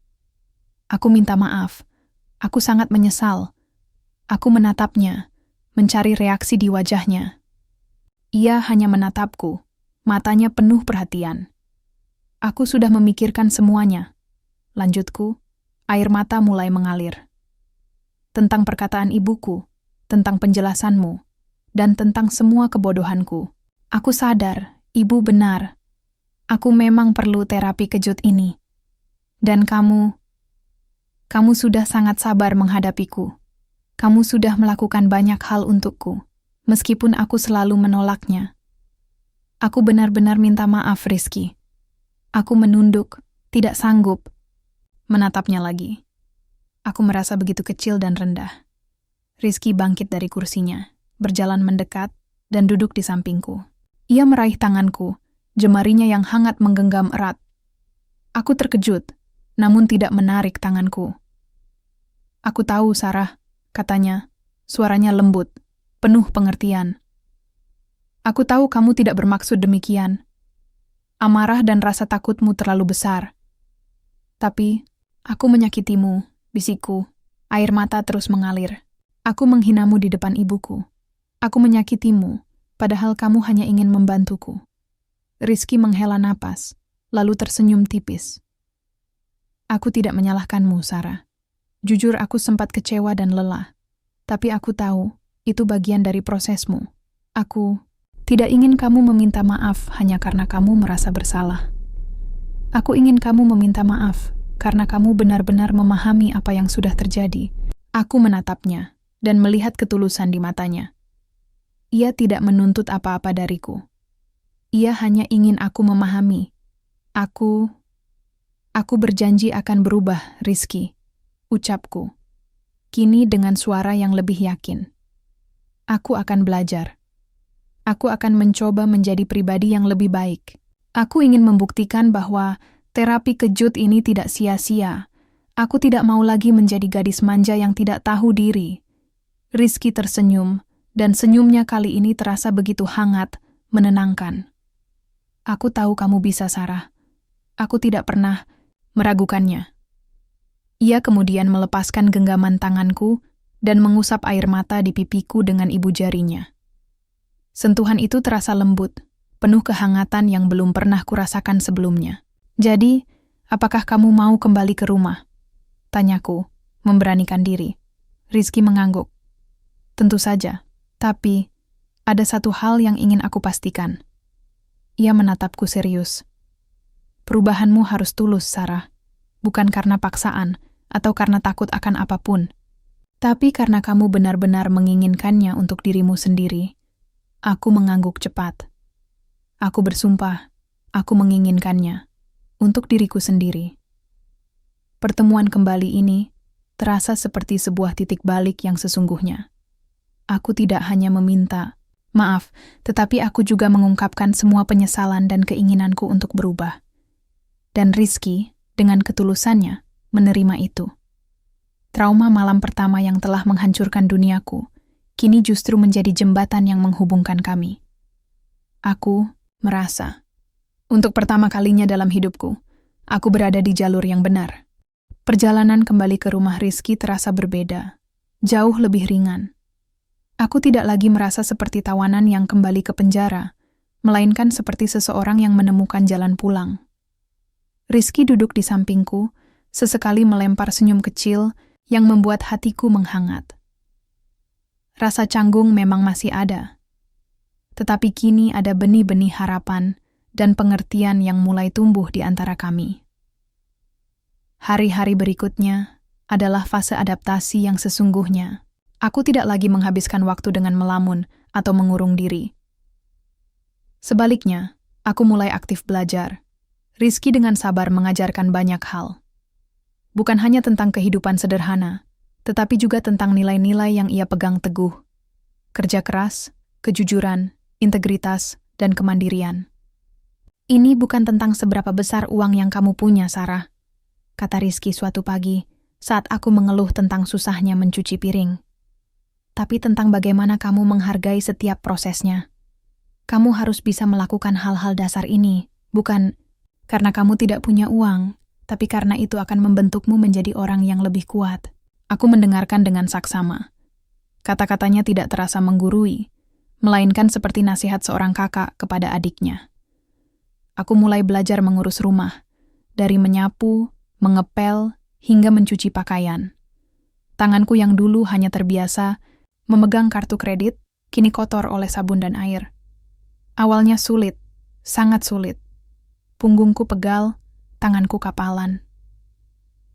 Aku minta maaf. Aku sangat menyesal. Aku menatapnya, mencari reaksi di wajahnya. Ia hanya menatapku, matanya penuh perhatian. Aku sudah memikirkan semuanya. Lanjutku, air mata mulai mengalir. Tentang perkataan ibuku, tentang penjelasanmu, dan tentang semua kebodohanku. Aku sadar, ibu benar. Aku memang perlu terapi kejut ini. Dan kamu sudah sangat sabar menghadapiku. Kamu sudah melakukan banyak hal untukku, meskipun aku selalu menolaknya. Aku benar-benar minta maaf, Rizky. Aku menunduk, tidak sanggup. Menatapnya lagi. Aku merasa begitu kecil dan rendah. Rizky bangkit dari kursinya, berjalan mendekat, dan duduk di sampingku. Ia meraih tanganku, jemarinya yang hangat menggenggam erat. Aku terkejut, namun tidak menarik tanganku. Aku tahu, Sarah, katanya, suaranya lembut, penuh pengertian. Aku tahu kamu tidak bermaksud demikian. Amarah dan rasa takutmu terlalu besar. Tapi, aku menyakitimu, bisikku. Air mata terus mengalir. Aku menghinamu di depan ibuku. Aku menyakitimu, padahal kamu hanya ingin membantuku. Rizky menghela napas, lalu tersenyum tipis. Aku tidak menyalahkanmu, Sarah. Jujur aku sempat kecewa dan lelah. Tapi aku tahu, itu bagian dari prosesmu. Aku tidak ingin kamu meminta maaf hanya karena kamu merasa bersalah. Aku ingin kamu meminta maaf karena kamu benar-benar memahami apa yang sudah terjadi. Aku menatapnya dan melihat ketulusan di matanya. Ia tidak menuntut apa-apa dariku. Ia hanya ingin aku memahami. Aku berjanji akan berubah, Rizky. Ucapku. Kini dengan suara yang lebih yakin. Aku akan belajar. Aku akan mencoba menjadi pribadi yang lebih baik. Aku ingin membuktikan bahwa terapi kejut ini tidak sia-sia. Aku tidak mau lagi menjadi gadis manja yang tidak tahu diri. Rizky tersenyum, dan senyumnya kali ini terasa begitu hangat, menenangkan. Aku tahu kamu bisa, Sarah. Aku tidak pernah meragukannya. Ia kemudian melepaskan genggaman tanganku dan mengusap air mata di pipiku dengan ibu jarinya. Sentuhan itu terasa lembut, penuh kehangatan yang belum pernah kurasakan sebelumnya. Jadi, apakah kamu mau kembali ke rumah? Tanyaku, memberanikan diri. Rizky mengangguk. Tentu saja, tapi ada satu hal yang ingin aku pastikan. Ia menatapku serius. Perubahanmu harus tulus, Sarah. Bukan karena paksaan atau karena takut akan apapun. Tapi karena kamu benar-benar menginginkannya untuk dirimu sendiri. Aku mengangguk cepat. Aku bersumpah, aku menginginkannya untuk diriku sendiri. Pertemuan kembali ini terasa seperti sebuah titik balik yang sesungguhnya. Aku tidak hanya meminta maaf, tetapi aku juga mengungkapkan semua penyesalan dan keinginanku untuk berubah. Dan Rizky, dengan ketulusannya, menerima itu. Trauma malam pertama yang telah menghancurkan duniaku, kini justru menjadi jembatan yang menghubungkan kami. Aku merasa, untuk pertama kalinya dalam hidupku, aku berada di jalur yang benar. Perjalanan kembali ke rumah Rizky terasa berbeda, jauh lebih ringan. Aku tidak lagi merasa seperti tawanan yang kembali ke penjara, melainkan seperti seseorang yang menemukan jalan pulang. Rizky duduk di sampingku, sesekali melempar senyum kecil yang membuat hatiku menghangat. Rasa canggung memang masih ada. Tetapi kini ada benih-benih harapan dan pengertian yang mulai tumbuh di antara kami. Hari-hari berikutnya adalah fase adaptasi yang sesungguhnya. Aku tidak lagi menghabiskan waktu dengan melamun atau mengurung diri. Sebaliknya, aku mulai aktif belajar. Rizky dengan sabar mengajarkan banyak hal. Bukan hanya tentang kehidupan sederhana, tetapi juga tentang nilai-nilai yang ia pegang teguh. Kerja keras, kejujuran, integritas, dan kemandirian. Ini bukan tentang seberapa besar uang yang kamu punya, Sarah, kata Rizky suatu pagi saat aku mengeluh tentang susahnya mencuci piring. Tapi tentang bagaimana kamu menghargai setiap prosesnya. Kamu harus bisa melakukan hal-hal dasar ini, bukan karena kamu tidak punya uang, tapi karena itu akan membentukmu menjadi orang yang lebih kuat. Aku mendengarkan dengan saksama. Kata-katanya tidak terasa menggurui, melainkan seperti nasihat seorang kakak kepada adiknya. Aku mulai belajar mengurus rumah, dari menyapu, mengepel, hingga mencuci pakaian. Tanganku yang dulu hanya terbiasa memegang kartu kredit, kini kotor oleh sabun dan air. Awalnya sulit, sangat sulit. Punggungku pegal, tanganku kapalan.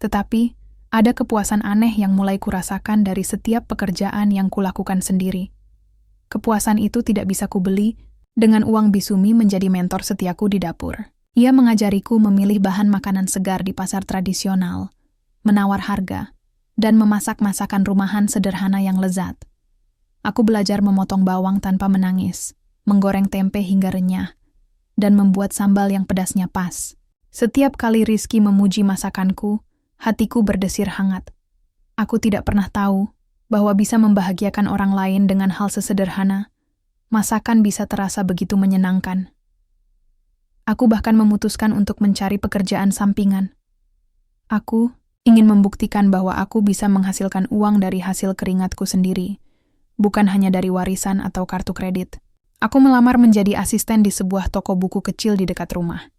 Tetapi, ada kepuasan aneh yang mulai kurasakan dari setiap pekerjaan yang kulakukan sendiri. Kepuasan itu tidak bisa kubeli dengan uang Bisumi menjadi mentor setiaku di dapur. Ia mengajariku memilih bahan makanan segar di pasar tradisional, menawar harga, dan memasak masakan rumahan sederhana yang lezat. Aku belajar memotong bawang tanpa menangis, menggoreng tempe hingga renyah, dan membuat sambal yang pedasnya pas. Setiap kali Rizky memuji masakanku, hatiku berdesir hangat. Aku tidak pernah tahu bahwa bisa membahagiakan orang lain dengan hal sesederhana. Masakan bisa terasa begitu menyenangkan. Aku bahkan memutuskan untuk mencari pekerjaan sampingan. Aku ingin membuktikan bahwa aku bisa menghasilkan uang dari hasil keringatku sendiri, bukan hanya dari warisan atau kartu kredit. Aku melamar menjadi asisten di sebuah toko buku kecil di dekat rumah.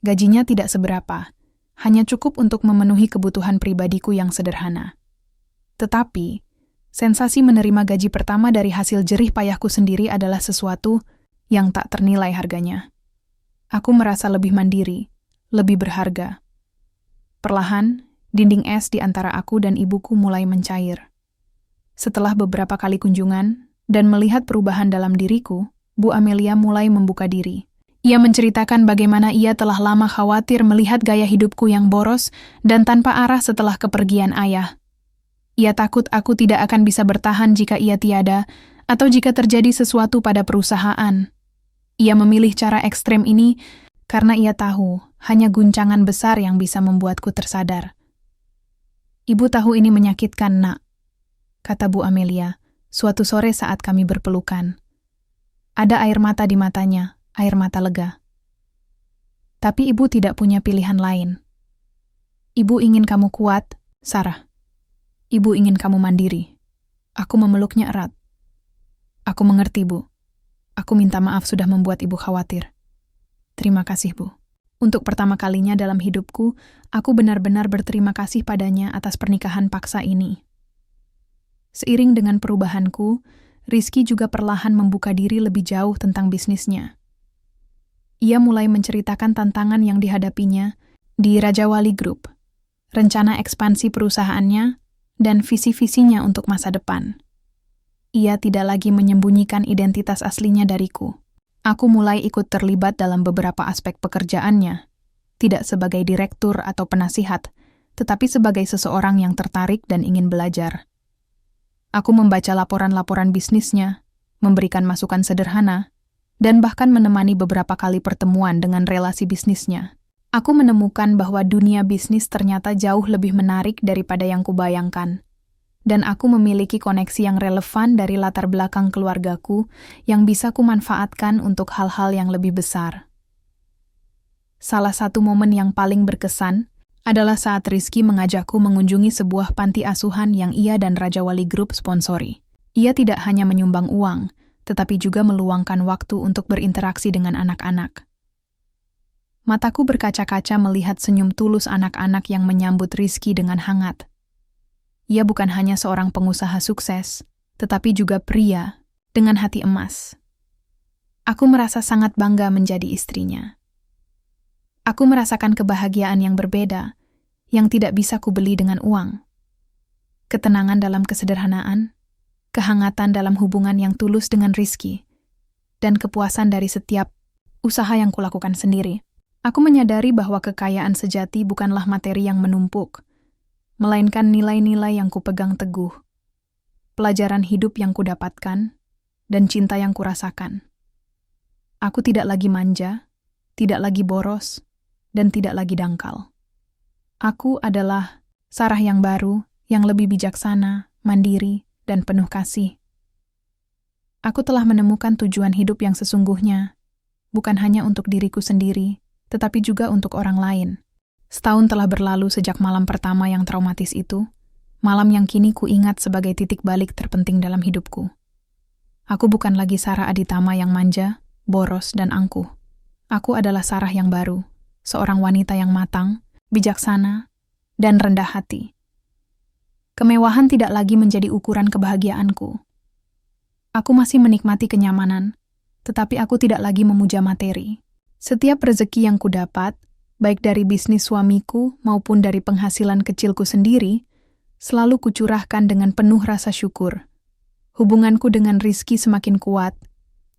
Gajinya tidak seberapa, hanya cukup untuk memenuhi kebutuhan pribadiku yang sederhana. Tetapi, sensasi menerima gaji pertama dari hasil jerih payahku sendiri adalah sesuatu yang tak ternilai harganya. Aku merasa lebih mandiri, lebih berharga. Perlahan, dinding es di antara aku dan ibuku mulai mencair. Setelah beberapa kali kunjungan dan melihat perubahan dalam diriku, Bu Amelia mulai membuka diri. Ia menceritakan bagaimana ia telah lama khawatir melihat gaya hidupku yang boros dan tanpa arah setelah kepergian ayah. Ia takut aku tidak akan bisa bertahan jika ia tiada, atau jika terjadi sesuatu pada perusahaan. Ia memilih cara ekstrem ini karena ia tahu hanya guncangan besar yang bisa membuatku tersadar. Ibu tahu ini menyakitkan, Nak, kata Bu Amelia, suatu sore saat kami berpelukan. Ada air mata di matanya, air mata lega. Tapi ibu tidak punya pilihan lain. Ibu ingin kamu kuat, Sarah. Ibu ingin kamu mandiri. Aku memeluknya erat. Aku mengerti, Bu. Aku minta maaf sudah membuat ibu khawatir. Terima kasih, Bu. Untuk pertama kalinya dalam hidupku, aku benar-benar berterima kasih padanya atas pernikahan paksa ini. Seiring dengan perubahanku, Rizky juga perlahan membuka diri lebih jauh tentang bisnisnya. Ia mulai menceritakan tantangan yang dihadapinya di Raja Wali Group, rencana ekspansi perusahaannya, dan visi-visinya untuk masa depan. Ia tidak lagi menyembunyikan identitas aslinya dariku. Aku mulai ikut terlibat dalam beberapa aspek pekerjaannya, tidak sebagai direktur atau penasihat, tetapi sebagai seseorang yang tertarik dan ingin belajar. Aku membaca laporan-laporan bisnisnya, memberikan masukan sederhana, dan bahkan menemani beberapa kali pertemuan dengan relasi bisnisnya. Aku menemukan bahwa dunia bisnis ternyata jauh lebih menarik daripada yang kubayangkan. Dan aku memiliki koneksi yang relevan dari latar belakang keluargaku yang bisa kumanfaatkan untuk hal-hal yang lebih besar. Salah satu momen yang paling berkesan adalah saat Rizky mengajakku mengunjungi sebuah panti asuhan yang ia dan Raja Wali Group sponsori. Ia tidak hanya menyumbang uang, tetapi juga meluangkan waktu untuk berinteraksi dengan anak-anak. Mataku berkaca-kaca melihat senyum tulus anak-anak yang menyambut Rizky dengan hangat. Ia bukan hanya seorang pengusaha sukses, tetapi juga pria dengan hati emas. Aku merasa sangat bangga menjadi istrinya. Aku merasakan kebahagiaan yang berbeda, yang tidak bisa kubeli dengan uang. Ketenangan dalam kesederhanaan, kehangatan dalam hubungan yang tulus dengan Rizky, dan kepuasan dari setiap usaha yang kulakukan sendiri. Aku menyadari bahwa kekayaan sejati bukanlah materi yang menumpuk, melainkan nilai-nilai yang kupegang teguh, pelajaran hidup yang kudapatkan, dan cinta yang kurasakan. Aku tidak lagi manja, tidak lagi boros, dan tidak lagi dangkal. Aku adalah Sarah yang baru, yang lebih bijaksana, mandiri, dan penuh kasih. Aku telah menemukan tujuan hidup yang sesungguhnya, bukan hanya untuk diriku sendiri, tetapi juga untuk orang lain. Setahun telah berlalu sejak malam pertama yang traumatis itu, malam yang kini ku ingat sebagai titik balik terpenting dalam hidupku. Aku bukan lagi Sarah Aditama yang manja, boros, dan angkuh. Aku adalah Sarah yang baru, seorang wanita yang matang, bijaksana, dan rendah hati. Kemewahan tidak lagi menjadi ukuran kebahagiaanku. Aku masih menikmati kenyamanan, tetapi aku tidak lagi memuja materi. Setiap rezeki yang kudapat, baik dari bisnis suamiku maupun dari penghasilan kecilku sendiri, selalu kucurahkan dengan penuh rasa syukur. Hubunganku dengan Rizky semakin kuat,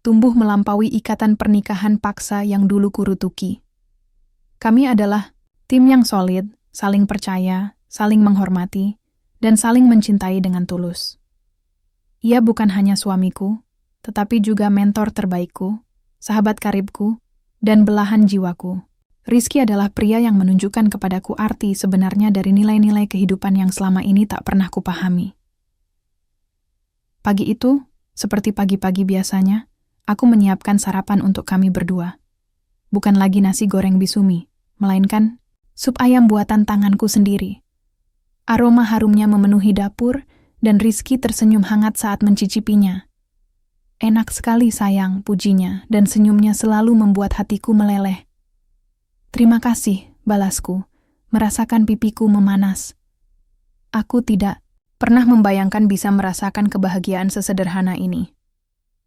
tumbuh melampaui ikatan pernikahan paksa yang dulu kurutuki. Kami adalah tim yang solid, saling percaya, saling menghormati, dan saling mencintai dengan tulus. Ia bukan hanya suamiku, tetapi juga mentor terbaikku, sahabat karibku, dan belahan jiwaku. Rizky adalah pria yang menunjukkan kepadaku arti sebenarnya dari nilai-nilai kehidupan yang selama ini tak pernah kupahami. Pagi itu, seperti pagi-pagi biasanya, aku menyiapkan sarapan untuk kami berdua. Bukan lagi nasi goreng bisumi, melainkan sup ayam buatan tanganku sendiri. Aroma harumnya memenuhi dapur, dan Rizky tersenyum hangat saat mencicipinya. Enak sekali sayang, pujinya, dan senyumnya selalu membuat hatiku meleleh. Terima kasih, balasku, merasakan pipiku memanas. Aku tidak pernah membayangkan bisa merasakan kebahagiaan sesederhana ini.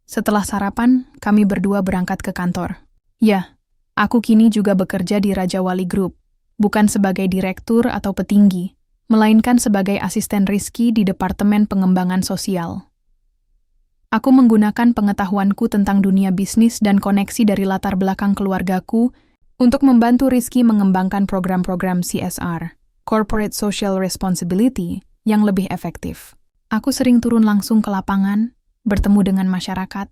Setelah sarapan, kami berdua berangkat ke kantor. Ya, aku kini juga bekerja di Raja Wali Group, bukan sebagai direktur atau petinggi, melainkan sebagai asisten Rizky di Departemen Pengembangan Sosial. Aku menggunakan pengetahuanku tentang dunia bisnis dan koneksi dari latar belakang keluargaku untuk membantu Rizky mengembangkan program-program CSR, Corporate Social Responsibility, yang lebih efektif. Aku sering turun langsung ke lapangan, bertemu dengan masyarakat,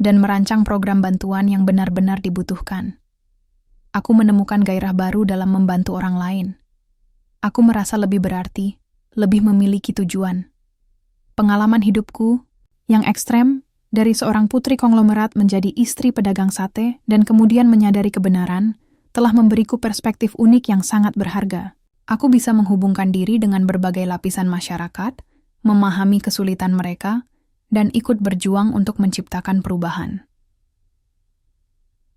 dan merancang program bantuan yang benar-benar dibutuhkan. Aku menemukan gairah baru dalam membantu orang lain. Aku merasa lebih berarti, lebih memiliki tujuan. Pengalaman hidupku yang ekstrem, dari seorang putri konglomerat menjadi istri pedagang sate dan kemudian menyadari kebenaran, telah memberiku perspektif unik yang sangat berharga. Aku bisa menghubungkan diri dengan berbagai lapisan masyarakat, memahami kesulitan mereka, dan ikut berjuang untuk menciptakan perubahan.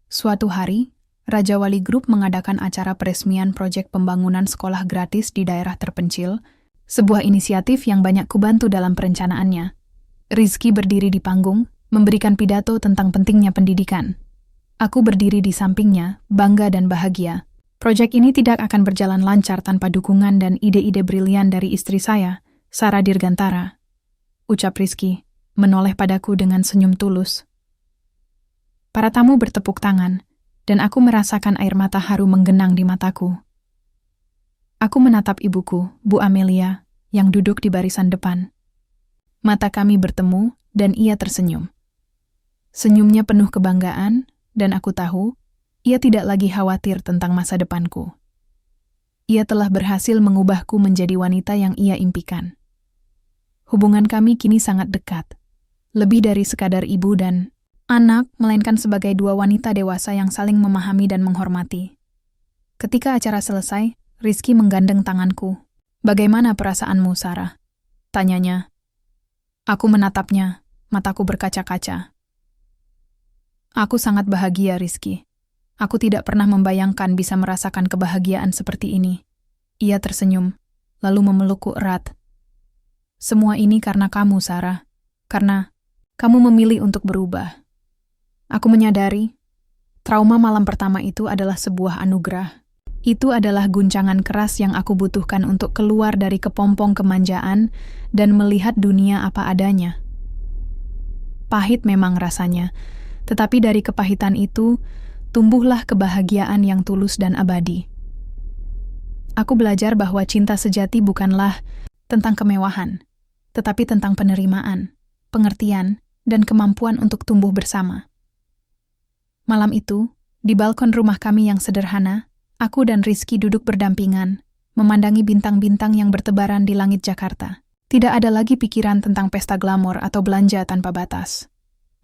Suatu hari, Raja Wali Group mengadakan acara peresmian proyek pembangunan sekolah gratis di daerah terpencil, sebuah inisiatif yang banyak kubantu dalam perencanaannya. Rizky berdiri di panggung, memberikan pidato tentang pentingnya pendidikan. Aku berdiri di sampingnya, bangga dan bahagia. Proyek ini tidak akan berjalan lancar tanpa dukungan dan ide-ide brilian dari istri saya, Sarah Dirgantara. Ucap Rizky, menoleh padaku dengan senyum tulus. Para tamu bertepuk tangan, dan aku merasakan air mata haru menggenang di mataku. Aku menatap ibuku, Bu Amelia, yang duduk di barisan depan. Mata kami bertemu, dan ia tersenyum. Senyumnya penuh kebanggaan, dan aku tahu, ia tidak lagi khawatir tentang masa depanku. Ia telah berhasil mengubahku menjadi wanita yang ia impikan. Hubungan kami kini sangat dekat, lebih dari sekadar ibu dan anak, melainkan sebagai dua wanita dewasa yang saling memahami dan menghormati. Ketika acara selesai, Rizky menggandeng tanganku. "Bagaimana perasaanmu, Sarah?" tanyanya. Aku menatapnya, mataku berkaca-kaca. Aku sangat bahagia, Rizky. Aku tidak pernah membayangkan bisa merasakan kebahagiaan seperti ini. Ia tersenyum, lalu memelukku erat. Semua ini karena kamu, Sarah. Karena kamu memilih untuk berubah. Aku menyadari, trauma malam pertama itu adalah sebuah anugerah. Itu adalah guncangan keras yang aku butuhkan untuk keluar dari kepompong kemanjaan dan melihat dunia apa adanya. Pahit memang rasanya, tetapi dari kepahitan itu, tumbuhlah kebahagiaan yang tulus dan abadi. Aku belajar bahwa cinta sejati bukanlah tentang kemewahan, tetapi tentang penerimaan, pengertian, dan kemampuan untuk tumbuh bersama. Malam itu, di balkon rumah kami yang sederhana, aku dan Rizky duduk berdampingan, memandangi bintang-bintang yang bertebaran di langit Jakarta. Tidak ada lagi pikiran tentang pesta glamor atau belanja tanpa batas.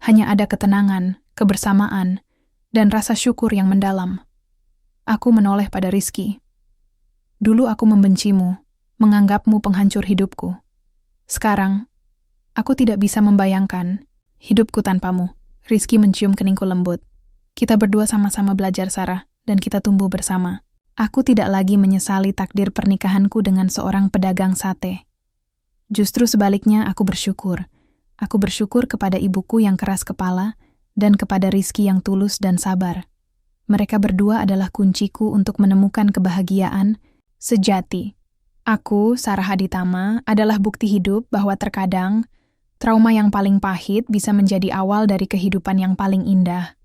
Hanya ada ketenangan, kebersamaan, dan rasa syukur yang mendalam. Aku menoleh pada Rizky. Dulu aku membencimu, menganggapmu penghancur hidupku. Sekarang, aku tidak bisa membayangkan hidupku tanpamu. Rizky mencium keningku lembut. Kita berdua sama-sama belajar, Sarah, dan kita tumbuh bersama. Aku tidak lagi menyesali takdir pernikahanku dengan seorang pedagang sate. Justru sebaliknya, aku bersyukur. Aku bersyukur kepada ibuku yang keras kepala dan kepada Rizky yang tulus dan sabar. Mereka berdua adalah kunciku untuk menemukan kebahagiaan sejati. Aku, Sarah Aditama, adalah bukti hidup bahwa terkadang trauma yang paling pahit bisa menjadi awal dari kehidupan yang paling indah.